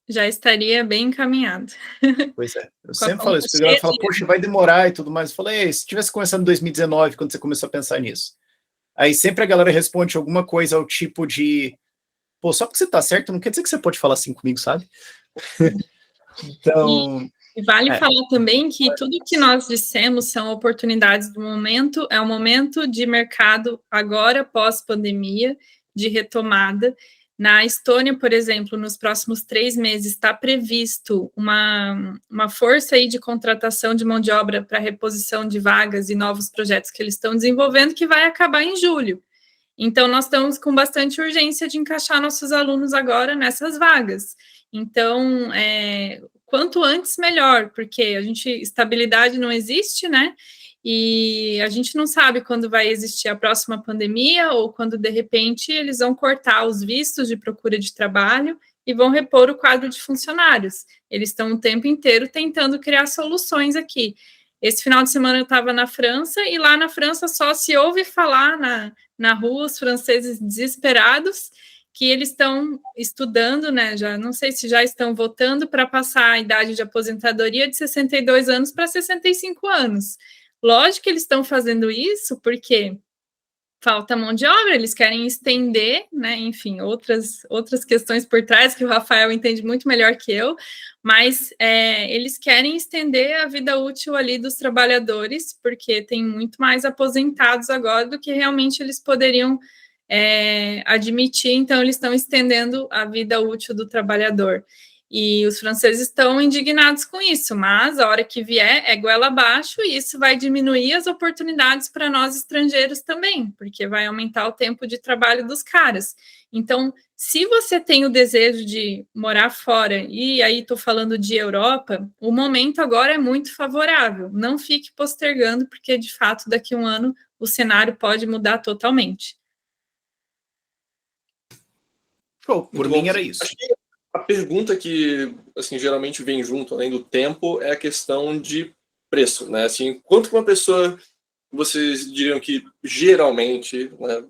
Speaker 3: já estaria bem encaminhado.
Speaker 2: Pois é, eu sempre falo isso, porque a galera fala, poxa, vai demorar e tudo mais. Eu falei, se tivesse começado em 2019, quando você começou a pensar nisso. Aí sempre a galera responde alguma coisa ao tipo de, pô, só porque você tá certo, não quer dizer que você pode falar assim comigo, sabe? Então...
Speaker 3: E vale falar também que tudo que nós dissemos são oportunidades do momento, é um momento de mercado agora, pós-pandemia, de retomada. Na Estônia, por exemplo, nos próximos 3 meses está previsto uma força aí de contratação de mão de obra para reposição de vagas e novos projetos que eles estão desenvolvendo, que vai acabar em julho. Então, nós estamos com bastante urgência de encaixar nossos alunos agora nessas vagas. Então, quanto antes, melhor, porque estabilidade não existe, né? E a gente não sabe quando vai existir a próxima pandemia ou quando, de repente, eles vão cortar os vistos de procura de trabalho e vão repor o quadro de funcionários. Eles estão o tempo inteiro tentando criar soluções aqui. Esse final de semana eu estava na França e lá na França só se ouve falar na rua os franceses desesperados que eles estão estudando, né? Já não sei se já estão votando para passar a idade de aposentadoria de 62 anos para 65 anos. Lógico que eles estão fazendo isso porque falta mão de obra, eles querem estender, né? Enfim, outras questões por trás que o Rafael entende muito melhor que eu, mas eles querem estender a vida útil ali dos trabalhadores, porque tem muito mais aposentados agora do que realmente eles poderiam admitir, então eles estão estendendo a vida útil do trabalhador. E os franceses estão indignados com isso, mas a hora que vier é goela abaixo e isso vai diminuir as oportunidades para nós estrangeiros também, porque vai aumentar o tempo de trabalho dos caras. Então, se você tem o desejo de morar fora, e aí estou falando de Europa, o momento agora é muito favorável. Não fique postergando, porque de fato daqui a 1 ano o cenário pode mudar totalmente.
Speaker 2: Por mim era isso.
Speaker 1: Acho que a pergunta que, assim, geralmente vem junto, além do tempo, é a questão de preço, né? Assim, quanto que uma pessoa, vocês diriam que geralmente, né,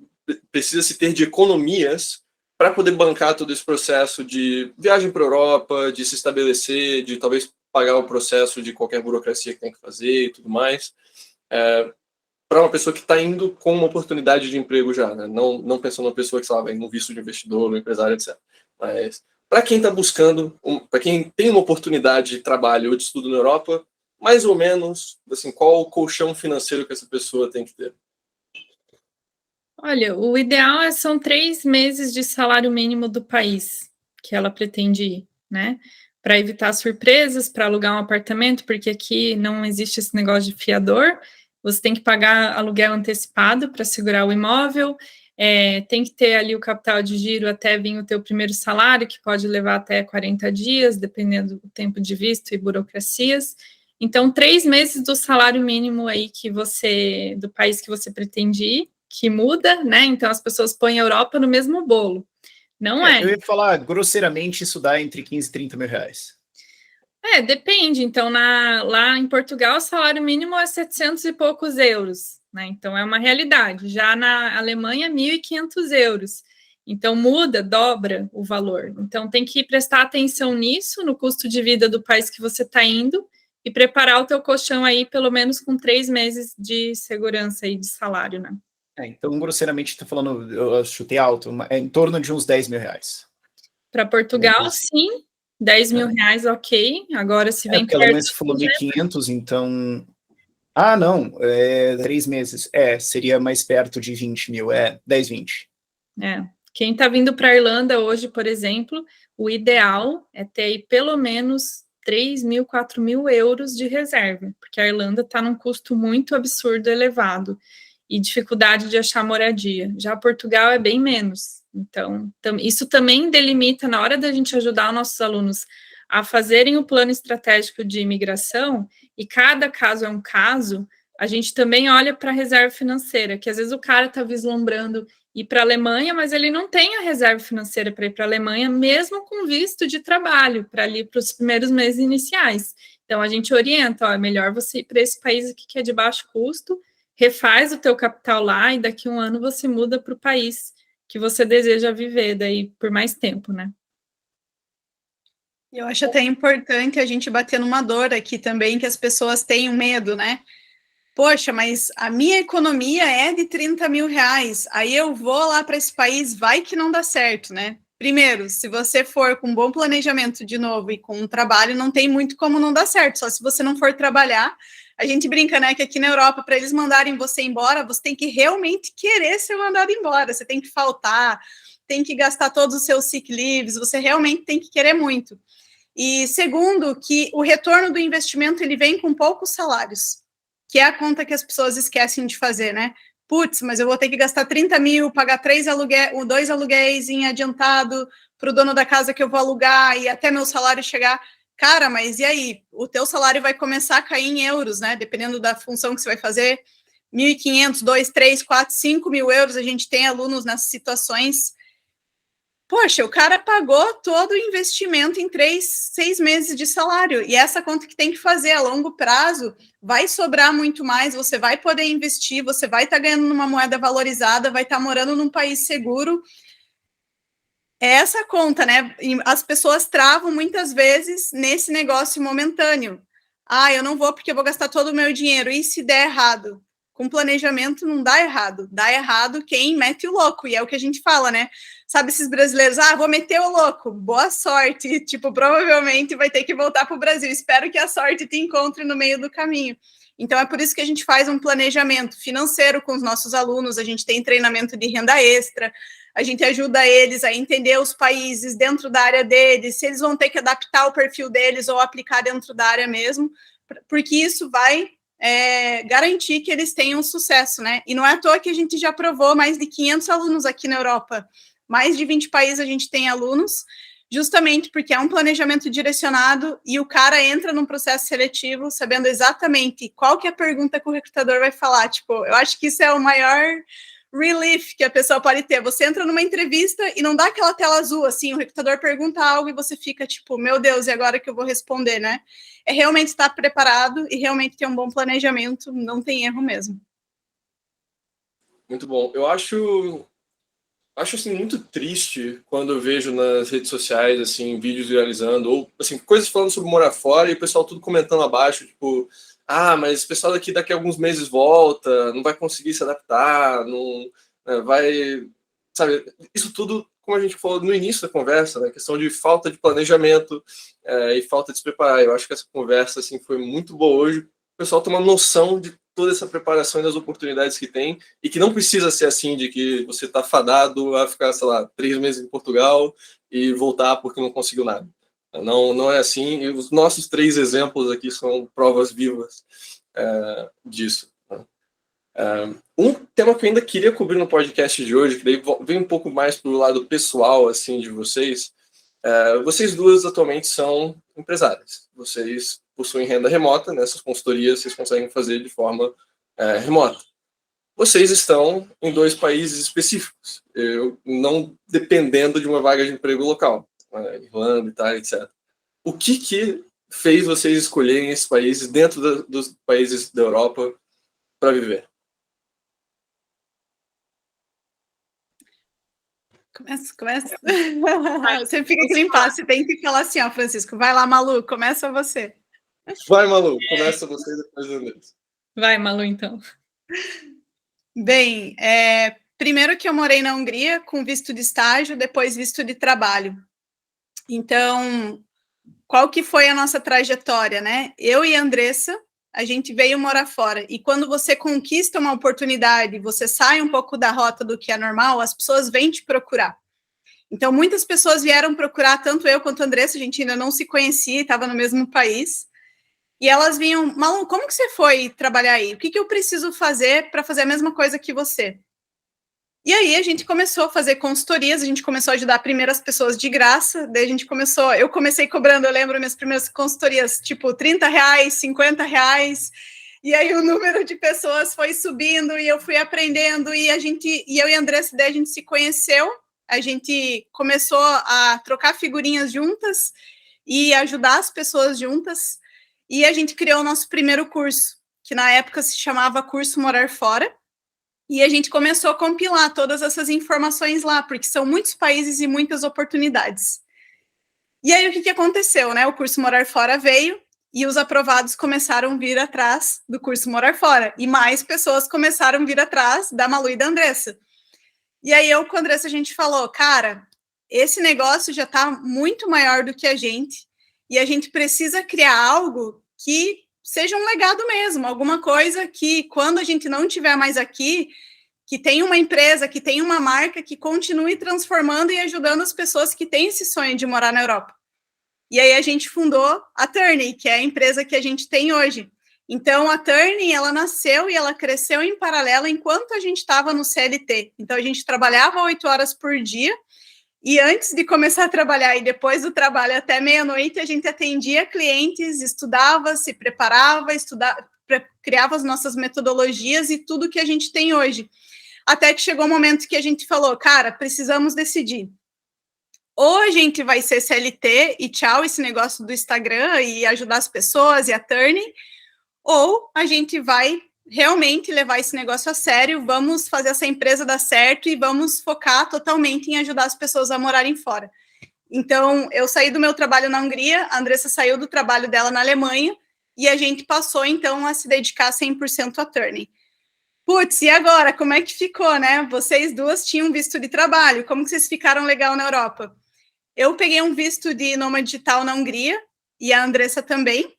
Speaker 1: precisa se ter de economias para poder bancar todo esse processo de viagem para a Europa, de se estabelecer, de talvez pagar o processo de qualquer burocracia que tem que fazer e tudo mais, para uma pessoa que está indo com uma oportunidade de emprego já, né? Não pensando numa pessoa que, sei lá, vem num visto de investidor, no empresário, etc. Mas para quem está buscando, para quem tem uma oportunidade de trabalho ou de estudo na Europa, mais ou menos, assim, qual o colchão financeiro que essa pessoa tem que ter?
Speaker 3: Olha, o ideal são 3 meses de salário mínimo do país que ela pretende ir, né? Para evitar surpresas, para alugar um apartamento, porque aqui não existe esse negócio de fiador. Você tem que pagar aluguel antecipado para segurar o imóvel, tem que ter ali o capital de giro até vir o teu primeiro salário, que pode levar até 40 dias, dependendo do tempo de visto e burocracias. Então, 3 meses do salário mínimo aí do país que você pretende ir, que muda, né? Então as pessoas põem a Europa no mesmo bolo. Não é.
Speaker 2: Eu ia falar, grosseiramente, isso dá entre 15 e 30 mil reais.
Speaker 3: Depende. Então, lá em Portugal, o salário mínimo é 700 e poucos euros, né? Então, é uma realidade. Já na Alemanha, 1.500 euros. Então, muda, dobra o valor. Então, tem que prestar atenção nisso, no custo de vida do país que você está indo, e preparar o teu colchão aí, pelo menos com 3 meses de segurança aí de salário, né?
Speaker 2: Então, grosseiramente, estou falando, eu chutei alto, em torno de uns 10 mil reais.
Speaker 3: Para Portugal, sim, 10 mil reais, ok. Agora, se vem
Speaker 2: perto... Ela falou 1.500, então... não, 3 meses. Seria mais perto de 20 mil, 10, 20.
Speaker 3: Quem está vindo para a Irlanda hoje, por exemplo, o ideal é ter aí pelo menos 3 mil, 4 mil euros de reserva, porque a Irlanda está num custo muito absurdo, elevado, e dificuldade de achar moradia. Já Portugal é bem menos. Então, isso também delimita, na hora da gente ajudar os nossos alunos a fazerem o plano estratégico de imigração, e cada caso é um caso, a gente também olha para a reserva financeira, que às vezes o cara está vislumbrando ir para a Alemanha, mas ele não tem a reserva financeira para ir para a Alemanha, mesmo com visto de trabalho, para ali para os primeiros meses iniciais. Então, a gente orienta, é melhor você ir para esse país aqui que é de baixo custo, refaz o teu capital lá, e daqui a um ano você muda para o país que você deseja viver daí por mais tempo, né?
Speaker 4: Eu acho até importante a gente bater numa dor aqui também, que as pessoas tenham medo, né? Poxa, mas a minha economia é de 30 mil reais, aí eu vou lá para esse país, vai que não dá certo, né? Primeiro, se você for com um bom planejamento de novo e com um trabalho, não tem muito como não dar certo, só se você não for trabalhar. A gente brinca, né, que aqui na Europa, para eles mandarem você embora, você tem que realmente querer ser mandado embora, você tem que faltar, tem que gastar todos os seus sick leaves, você realmente tem que querer muito. E segundo, que o retorno do investimento, ele vem com poucos salários, que é a conta que as pessoas esquecem de fazer, né? Putz, mas eu vou ter que gastar 30 mil, pagar 2 aluguéis em adiantado para o dono da casa que eu vou alugar e até meu salário chegar. Cara, mas e aí? O teu salário vai começar a cair em euros, né? Dependendo da função que você vai fazer. 1.500, 2, 3, 4, 5 mil euros. A gente tem alunos nessas situações. Poxa, o cara pagou todo o investimento em 6 meses de salário. E essa conta que tem que fazer a longo prazo vai sobrar muito mais. Você vai poder investir, você vai estar ganhando numa moeda valorizada, vai estar morando num país seguro. É essa conta, né? E as pessoas travam muitas vezes nesse negócio momentâneo. Eu não vou porque eu vou gastar todo o meu dinheiro. E se der errado? Com planejamento não dá errado. Dá errado quem mete o louco. E é o que a gente fala, né? Sabe esses brasileiros? Vou meter o louco. Boa sorte. Tipo, provavelmente vai ter que voltar para o Brasil. Espero que a sorte te encontre no meio do caminho. Então, é por isso que a gente faz um planejamento financeiro com os nossos alunos. A gente tem treinamento de renda extra. A gente ajuda eles a entender os países dentro da área deles, se eles vão ter que adaptar o perfil deles ou aplicar dentro da área mesmo, porque isso vai garantir que eles tenham sucesso, né? E não é à toa que a gente já aprovou mais de 500 alunos aqui na Europa. Mais de 20 países a gente tem alunos, justamente porque é um planejamento direcionado e o cara entra num processo seletivo sabendo exatamente qual que é a pergunta que o recrutador vai falar. Tipo, eu acho que isso é o maior relief que a pessoa pode ter. Você entra numa entrevista e não dá aquela tela azul, assim, o recrutador pergunta algo e você fica tipo, meu Deus, e agora que eu vou responder, né? É realmente estar preparado e realmente ter um bom planejamento, não tem erro mesmo.
Speaker 1: Muito bom. Eu acho assim, muito triste quando eu vejo nas redes sociais, assim, vídeos viralizando, ou, assim, coisas falando sobre morar fora e o pessoal tudo comentando abaixo, tipo, mas o pessoal daqui a alguns meses volta, não vai conseguir se adaptar, não vai... Sabe, isso tudo, como a gente falou no início da conversa, né, questão de falta de planejamento e falta de se preparar. Eu acho que essa conversa, assim, foi muito boa hoje. O pessoal tem uma noção de toda essa preparação e das oportunidades que tem, e que não precisa ser assim, de que você está fadado a ficar, sei lá, 3 meses em Portugal e voltar porque não conseguiu nada. Não é assim, e os nossos 3 exemplos aqui são provas vivas disso. Um tema que eu ainda queria cobrir no podcast de hoje, que daí vem um pouco mais para o lado pessoal, assim, de vocês. Vocês duas atualmente são empresárias. Vocês possuem renda remota, nessas consultorias vocês conseguem fazer de forma remota. Vocês estão em 2 países específicos, não dependendo de uma vaga de emprego local, Irlanda, Itália, etc. O que fez vocês escolherem esses países dentro dos países da Europa para viver?
Speaker 4: Começa. Você fica aquele impasse, tem que falar assim, ó, Francisco, vai lá, Malu, começa você.
Speaker 1: Vai, Malu, começa você e depois o Andressa.
Speaker 3: Vai, Malu, então.
Speaker 4: Bem, primeiro que eu morei na Hungria com visto de estágio, depois visto de trabalho. Então, qual que foi a nossa trajetória, né? Eu e a Andressa, a gente veio morar fora. E quando você conquista uma oportunidade, você sai um pouco da rota do que é normal, as pessoas vêm te procurar. Então, muitas pessoas vieram procurar, tanto eu quanto a Andressa, a gente ainda não se conhecia, estava no mesmo país. E elas vinham, Malu, como que você foi trabalhar aí? O que eu preciso fazer para fazer a mesma coisa que você? E aí a gente começou a fazer consultorias, a gente começou a ajudar primeiro as pessoas de graça, daí eu comecei cobrando, eu lembro, minhas primeiras consultorias, tipo, R$30, R$50, e aí o número de pessoas foi subindo, e eu fui aprendendo, e eu e a Andressa, daí a gente se conheceu, a gente começou a trocar figurinhas juntas, e ajudar as pessoas juntas, e a gente criou o nosso primeiro curso, que na época se chamava Curso Morar Fora, e a gente começou a compilar todas essas informações lá, porque são muitos países e muitas oportunidades. E aí, o que aconteceu, né? O curso Morar Fora veio e os aprovados começaram a vir atrás do curso Morar Fora. E mais pessoas começaram a vir atrás da Malu e da Andressa. E aí, eu com a Andressa, a gente falou, cara, esse negócio já está muito maior do que a gente, e a gente precisa criar algo que seja um legado mesmo, alguma coisa que, quando a gente não estiver mais aqui, que tenha uma empresa, que tenha uma marca que continue transformando e ajudando as pessoas que têm esse sonho de morar na Europa. E aí a gente fundou a Turney, que é a empresa que a gente tem hoje. Então, a Turney, ela nasceu e ela cresceu em paralelo enquanto a gente estava no CLT. Então, a gente trabalhava 8 horas por dia, e antes de começar a trabalhar e depois do trabalho até meia-noite, a gente atendia clientes, estudava, se preparava, criava as nossas metodologias e tudo que a gente tem hoje. Até que chegou um momento que a gente falou, cara, precisamos decidir. Ou a gente vai ser CLT e tchau esse negócio do Instagram e ajudar as pessoas e a Turney, ou a gente vai realmente levar esse negócio a sério, vamos fazer essa empresa dar certo e vamos focar totalmente em ajudar as pessoas a morarem fora. Então, eu saí do meu trabalho na Hungria, a Andressa saiu do trabalho dela na Alemanha, e a gente passou, então, a se dedicar 100% à Turney. Putz, e agora? Como é que ficou, né? Vocês duas tinham visto de trabalho, como que vocês ficaram legal na Europa? Eu peguei um visto de nômade digital na Hungria, e a Andressa também.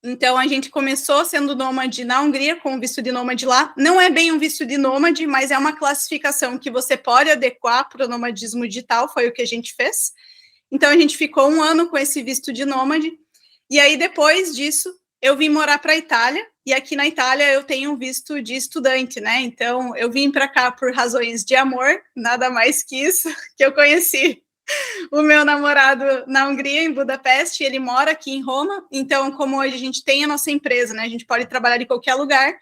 Speaker 4: Então, a gente começou sendo nômade na Hungria, com o visto de nômade lá. Não é bem um visto de nômade, mas é uma classificação que você pode adequar para o nomadismo digital, foi o que a gente fez. Então, a gente ficou 1 ano com esse visto de nômade. E aí, depois disso, eu vim morar para a Itália. E aqui na Itália, eu tenho um visto de estudante, né? Então, eu vim para cá por razões de amor, nada mais que isso, que eu conheci o meu namorado na Hungria, em Budapeste, ele mora aqui em Roma, então, como hoje a gente tem a nossa empresa, né, a gente pode trabalhar de qualquer lugar,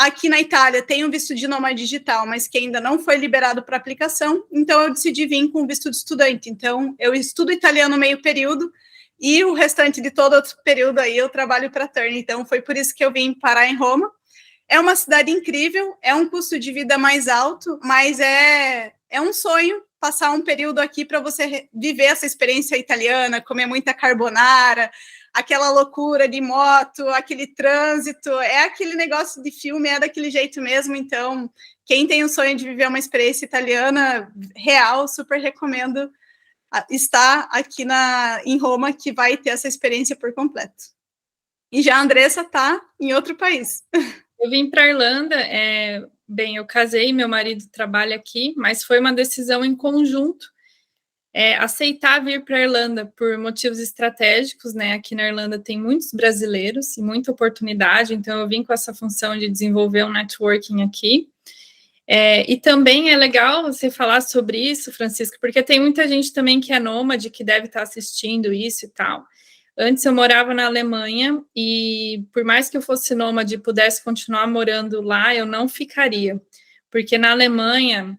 Speaker 4: Aqui na Itália tem o visto de nômade digital, mas que ainda não foi liberado para aplicação, então eu decidi vir com o visto de estudante. Então, eu estudo italiano meio período e o restante de todo outro período aí eu trabalho para a Turn. Então, foi por isso que eu vim parar em Roma. É uma cidade incrível, é um custo de vida mais alto, mas é um sonho passar um período aqui para você viver essa experiência italiana, comer muita carbonara, aquela loucura de moto, aquele trânsito, é aquele negócio de filme, é daquele jeito mesmo. Então, quem tem o sonho de viver uma experiência italiana real, super recomendo estar aqui em Roma, que vai ter essa experiência por completo. E já a Andressa está em outro país.
Speaker 3: Eu vim para a Irlanda, bem, eu casei, meu marido trabalha aqui, mas foi uma decisão em conjunto, aceitar vir para a Irlanda por motivos estratégicos, né? Aqui na Irlanda tem muitos brasileiros e muita oportunidade, então eu vim com essa função de desenvolver um networking aqui. E também é legal você falar sobre isso, Francisco, porque tem muita gente também que é nômade, que deve estar assistindo isso e tal. Antes eu morava na Alemanha e por mais que eu fosse nômade e pudesse continuar morando lá, eu não ficaria, porque na Alemanha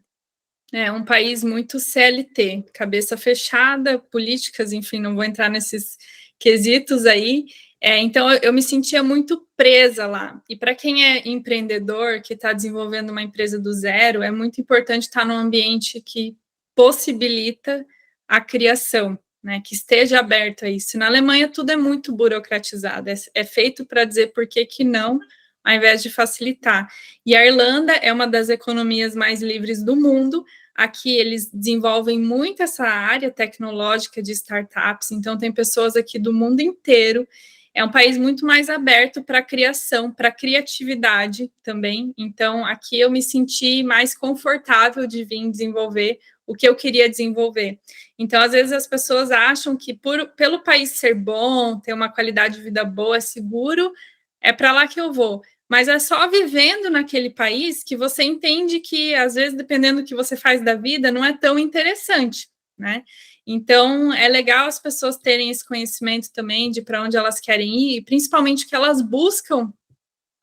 Speaker 3: é um país muito CLT, cabeça fechada, políticas, enfim, não vou entrar nesses quesitos aí. Então eu me sentia muito presa lá. E para quem é empreendedor, que está desenvolvendo uma empresa do zero, é muito importante estar num ambiente que possibilita a criação, né, que esteja aberto a isso. Na Alemanha tudo é muito burocratizado, é feito para dizer por que não, ao invés de facilitar. E a Irlanda é uma das economias mais livres do mundo. Aqui eles desenvolvem muito essa área tecnológica de startups, então tem pessoas aqui do mundo inteiro. É um país muito mais aberto para a criação, para a criatividade também. Então, aqui eu me senti mais confortável de vir desenvolver o que eu queria desenvolver. Então, às vezes as pessoas acham que pelo país ser bom, ter uma qualidade de vida boa, é seguro, é para lá que eu vou. Mas é só vivendo naquele país que você entende que, às vezes, dependendo do que você faz da vida, não é tão interessante, né? Então, é legal as pessoas terem esse conhecimento também de para onde elas querem ir, principalmente o que elas buscam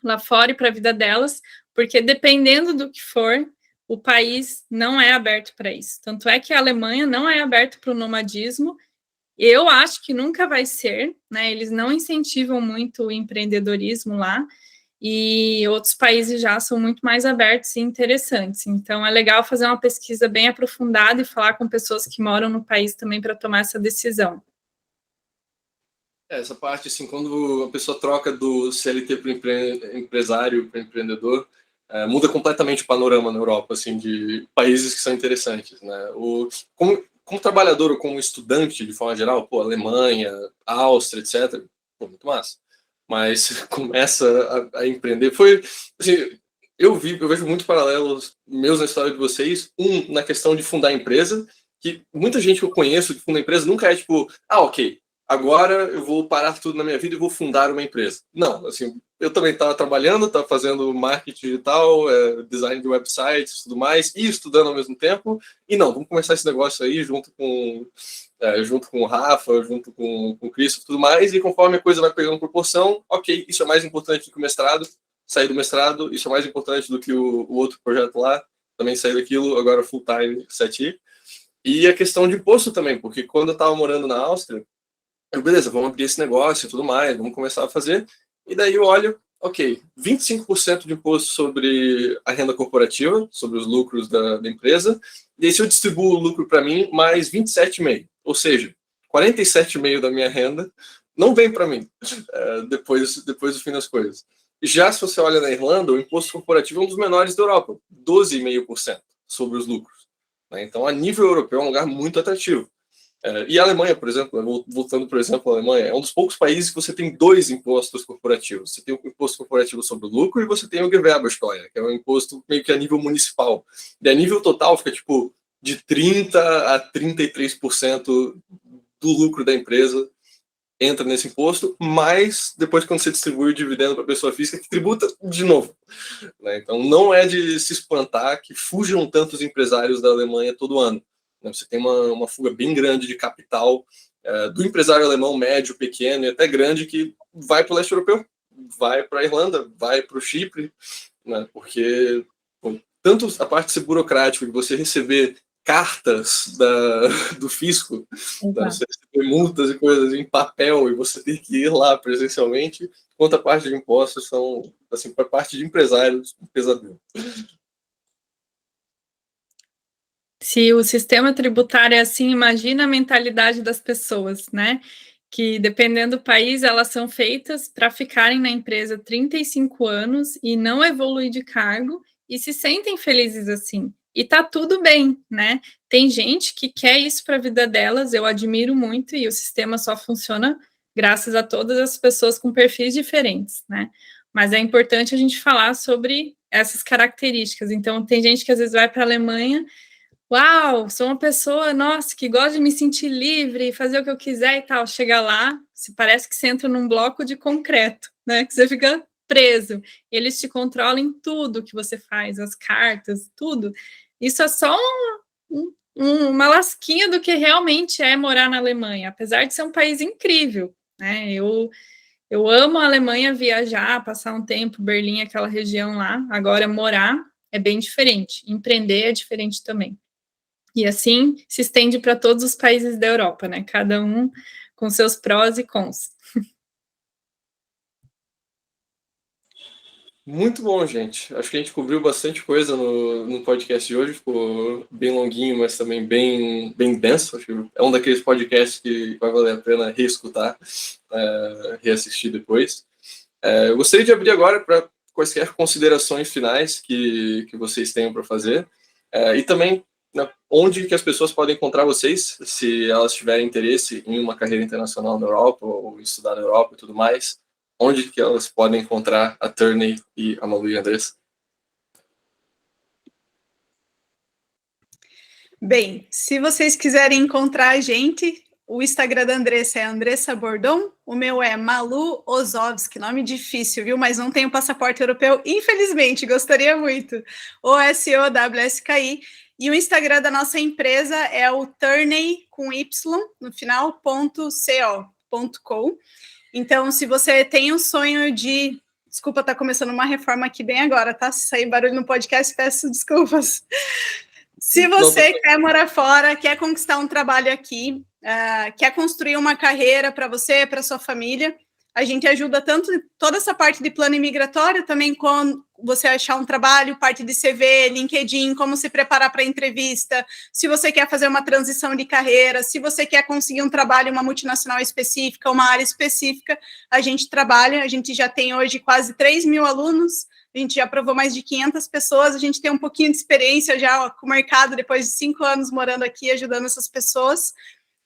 Speaker 3: lá fora e para a vida delas, porque dependendo do que for, o país não é aberto para isso. Tanto é que a Alemanha não é aberta para o nomadismo. Eu acho que nunca vai ser, né? Eles não incentivam muito o empreendedorismo lá, e outros países já são muito mais abertos e interessantes. Então, é legal fazer uma pesquisa bem aprofundada e falar com pessoas que moram no país também para tomar essa decisão.
Speaker 1: Essa parte, assim, quando a pessoa troca do CLT para empresário, para empreendedor, muda completamente o panorama na Europa, assim, de países que são interessantes, né? Como trabalhador ou como estudante, de forma geral, Alemanha, Áustria, etc., muito massa. Mas começa a empreender. Foi, assim, eu vejo muitos paralelos meus na história de vocês. Na questão de fundar empresa, que muita gente que eu conheço que funda empresa nunca é tipo, ok, agora eu vou parar tudo na minha vida e vou fundar uma empresa. Não, assim, eu também estava trabalhando, estava fazendo marketing digital, design de websites, tudo mais, e estudando ao mesmo tempo. E não, vamos começar esse negócio aí junto com o Rafa, junto com o Cris, tudo mais, e conforme a coisa vai pegando proporção, ok, isso é mais importante do que o mestrado, sair do mestrado, isso é mais importante do que o outro projeto lá, também sair daquilo, agora full time, 7i. E a questão de imposto também, porque quando eu estava morando na Áustria, beleza, vamos abrir esse negócio e tudo mais, vamos começar a fazer, e daí eu olho, ok, 25% de imposto sobre a renda corporativa, sobre os lucros da empresa, e aí se eu distribuo o lucro para mim, mais 27,5%, ou seja, 47,5% da minha renda não vem para mim depois do fim das coisas. Já se você olha na Irlanda, o imposto corporativo é um dos menores da Europa, 12,5% sobre os lucros, né? Então, a nível europeu, é um lugar muito atrativo. E a Alemanha, por exemplo, voltando, por exemplo, a Alemanha, é um dos poucos países que você tem dois impostos corporativos. Você tem o imposto corporativo sobre o lucro e você tem o Gewerbesteuer, que é um imposto meio que a nível municipal. E a nível total fica, tipo, de 30% a 33% do lucro da empresa entra nesse imposto, mas depois quando você distribui o dividendo para a pessoa física, que tributa de novo, né? Então, não é de se espantar que fujam tantos empresários da Alemanha todo ano. Você tem uma fuga bem grande de capital do empresário alemão médio, pequeno e até grande que vai para o leste europeu, vai para a Irlanda, vai para o Chipre né? Porque tanto a parte de ser burocrática, de você receber cartas do fisco, né? Você receber multas e coisas em papel e você ter que ir lá presencialmente, quanto a parte de impostos são, assim, para a parte de empresários, um pesadelo.
Speaker 3: Se o sistema tributário é assim, imagina a mentalidade das pessoas, né? Que dependendo do país, elas são feitas para ficarem na empresa 35 anos e não evoluir de cargo e se sentem felizes assim. E tá tudo bem, né? Tem gente que quer isso para a vida delas, eu admiro muito, e o sistema só funciona graças a todas as pessoas com perfis diferentes, né? Mas é importante a gente falar sobre essas características. Então, tem gente que às vezes vai para a Alemanha. Uau, sou uma pessoa, nossa, que gosta de me sentir livre, fazer o que eu quiser e tal. Chega lá, parece que você entra num bloco de concreto, né? Que você fica preso. Eles te controlam em tudo que você faz, as cartas, tudo. Isso é só uma lasquinha do que realmente é morar na Alemanha, apesar de ser um país incrível, né? Eu amo a Alemanha, viajar, passar um tempo, Berlim, aquela região lá. Agora, morar é bem diferente. Empreender é diferente também. E assim se estende para todos os países da Europa, né? Cada um com seus prós e cons.
Speaker 1: Muito bom, gente. Acho que a gente cobriu bastante coisa no podcast de hoje. Ficou bem longuinho, mas também bem denso. Acho que é um daqueles podcasts que vai valer a pena reescutar, reassistir depois. Eu gostaria de abrir agora para quaisquer considerações finais que vocês tenham para fazer. E também onde que as pessoas podem encontrar vocês, se elas tiverem interesse em uma carreira internacional na Europa ou estudar na Europa e tudo mais. Onde que elas podem encontrar a Turney e a Malu e a Andressa?
Speaker 4: Bem, se vocês quiserem encontrar a gente, o Instagram da Andressa é Andressa Bordon, o meu é Malu Ozovski, nome difícil, viu? Mas não tenho passaporte europeu, infelizmente, gostaria muito. OSOWSKI. E o Instagram da nossa empresa é o Turney, com Y, no final, .co.com. Então, se você tem um sonho de... Desculpa, tá começando uma reforma aqui bem agora, tá? Se sair barulho no podcast, peço desculpas. Se você quer morar fora, quer conquistar um trabalho aqui, quer construir uma carreira para você, para sua família, a gente ajuda tanto toda essa parte de plano imigratório, também com você achar um trabalho, parte de CV, LinkedIn, como se preparar para a entrevista, se você quer fazer uma transição de carreira, se você quer conseguir um trabalho em uma multinacional específica, uma área específica, a gente trabalha, a gente já tem hoje quase 3 mil alunos, a gente já aprovou mais de 500 pessoas, a gente tem um pouquinho de experiência já com o mercado, depois de 5 anos morando aqui, ajudando essas pessoas.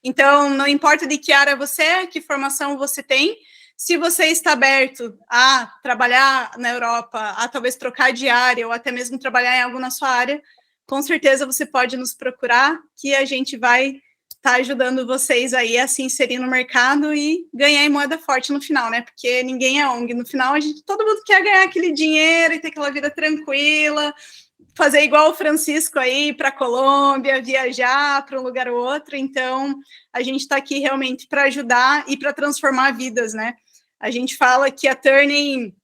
Speaker 4: Então, não importa de que área você é, que formação você tem, se você está aberto a trabalhar na Europa, a talvez trocar de área ou até mesmo trabalhar em algo na sua área, com certeza você pode nos procurar, que a gente vai estar ajudando vocês aí a se inserir no mercado e ganhar em moeda forte no final, né? Porque ninguém é ONG. No final, todo mundo quer ganhar aquele dinheiro e ter aquela vida tranquila, fazer igual o Francisco aí, para a Colômbia, viajar para um lugar ou outro. Então, a gente está aqui realmente para ajudar e para transformar vidas, né? A gente fala que a Turney,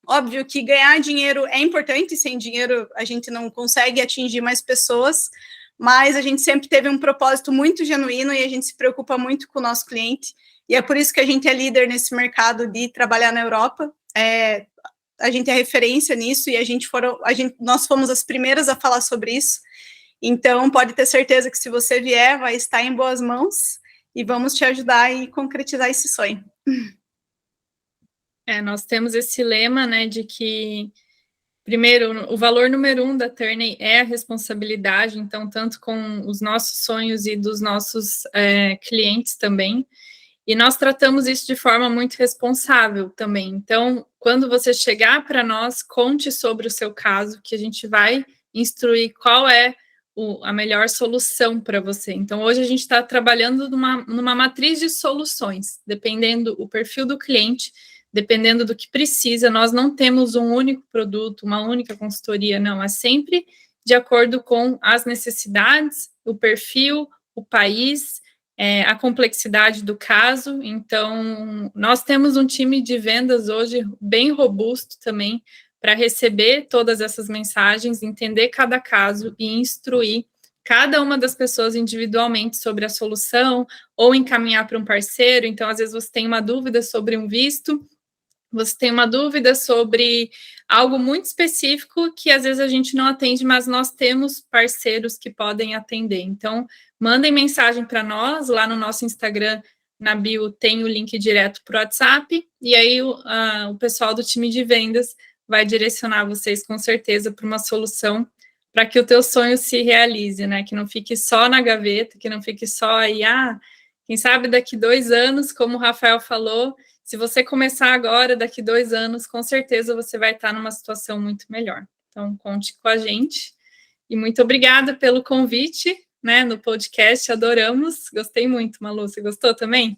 Speaker 4: óbvio que ganhar dinheiro é importante, sem dinheiro a gente não consegue atingir mais pessoas, mas a gente sempre teve um propósito muito genuíno e a gente se preocupa muito com o nosso cliente, e é por isso que a gente é líder nesse mercado de trabalhar na Europa. A gente é referência nisso e nós fomos as primeiras a falar sobre isso, então pode ter certeza que se você vier, vai estar em boas mãos e vamos te ajudar e concretizar esse sonho.
Speaker 3: Nós temos esse lema, né, de que, primeiro, o valor número 1 da Turney é a responsabilidade, então, tanto com os nossos sonhos e dos nossos clientes também, e nós tratamos isso de forma muito responsável também. Então, quando você chegar para nós, conte sobre o seu caso, que a gente vai instruir qual é a melhor solução para você. Então, hoje a gente está trabalhando numa matriz de soluções, dependendo do perfil do cliente, dependendo do que precisa. Nós não temos um único produto, uma única consultoria, não. É sempre de acordo com as necessidades, o perfil, o país, a complexidade do caso. Então, nós temos um time de vendas hoje bem robusto também, para receber todas essas mensagens, entender cada caso e instruir cada uma das pessoas individualmente sobre a solução ou encaminhar para um parceiro. Então, às vezes você tem uma dúvida sobre um visto, você tem uma dúvida sobre algo muito específico que às vezes a gente não atende, mas nós temos parceiros que podem atender. Então, mandem mensagem para nós, lá no nosso Instagram, na bio tem o link direto para o WhatsApp, e aí o pessoal do time de vendas vai direcionar vocês com certeza para uma solução para que o teu sonho se realize, né? Que não fique só na gaveta, que não fique só aí, quem sabe daqui 2 anos, como o Rafael falou, se você começar agora, daqui 2 anos, com certeza você vai estar numa situação muito melhor. Então, conte com a gente. E muito obrigada pelo convite, né, no podcast, adoramos. Gostei muito, Malu. Você gostou também?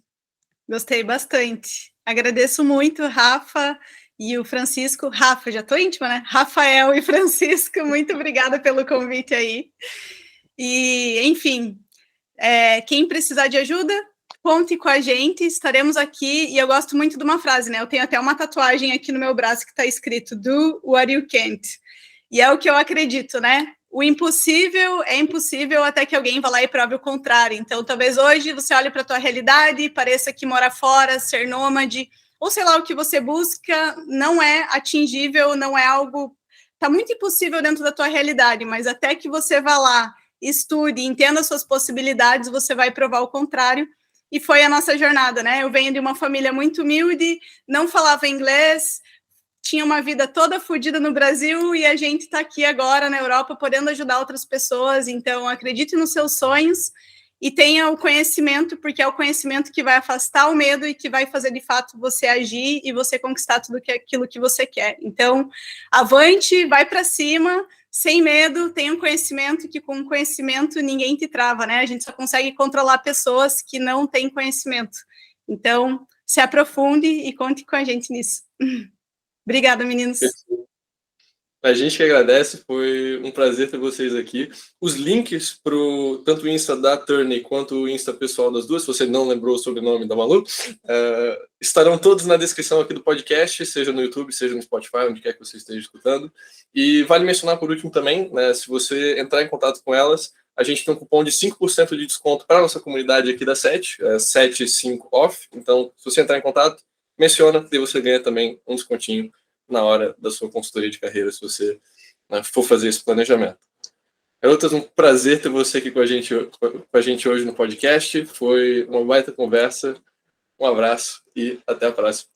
Speaker 4: Gostei bastante. Agradeço muito, Rafa e o Francisco. Rafa, já estou íntima, né? Rafael e Francisco, muito obrigada pelo convite aí. E, enfim, quem precisar de ajuda, conte com a gente, estaremos aqui. E eu gosto muito de uma frase, né? Eu tenho até uma tatuagem aqui no meu braço que está escrito Do what you can't. E é o que eu acredito, né? O impossível é impossível até que alguém vá lá e prove o contrário. Então, talvez hoje você olhe para a tua realidade e pareça que morar fora, ser nômade, ou sei lá, o que você busca não é atingível, não é algo... Está muito impossível dentro da tua realidade, mas até que você vá lá, estude, entenda as suas possibilidades, você vai provar o contrário. E foi a nossa jornada, né? Eu venho de uma família muito humilde, não falava inglês, tinha uma vida toda fodida no Brasil e a gente está aqui agora na Europa podendo ajudar outras pessoas. Então, acredite nos seus sonhos e tenha o conhecimento, porque é o conhecimento que vai afastar o medo e que vai fazer, de fato, você agir e você conquistar tudo aquilo que você quer. Então, avante, vai para cima, sem medo, tenha um conhecimento, que com conhecimento ninguém te trava, né? A gente só consegue controlar pessoas que não têm conhecimento. Então, se aprofunde e conte com a gente nisso. Obrigada, meninos.
Speaker 1: A gente que agradece, foi um prazer ter vocês aqui. Os links para tanto o Insta da Turney quanto o Insta pessoal das duas, se você não lembrou o sobrenome da Malu, estarão todos na descrição aqui do podcast, seja no YouTube, seja no Spotify, onde quer que você esteja escutando. E vale mencionar por último também, né, se você entrar em contato com elas, a gente tem um cupom de 5% de desconto para a nossa comunidade aqui da 75 off. Então, se você entrar em contato, menciona, e você ganha também um descontinho na hora da sua consultoria de carreira, se você for fazer esse planejamento. Garotas, um prazer ter você aqui com a gente hoje no podcast. Foi uma baita conversa. Um abraço e até a próxima.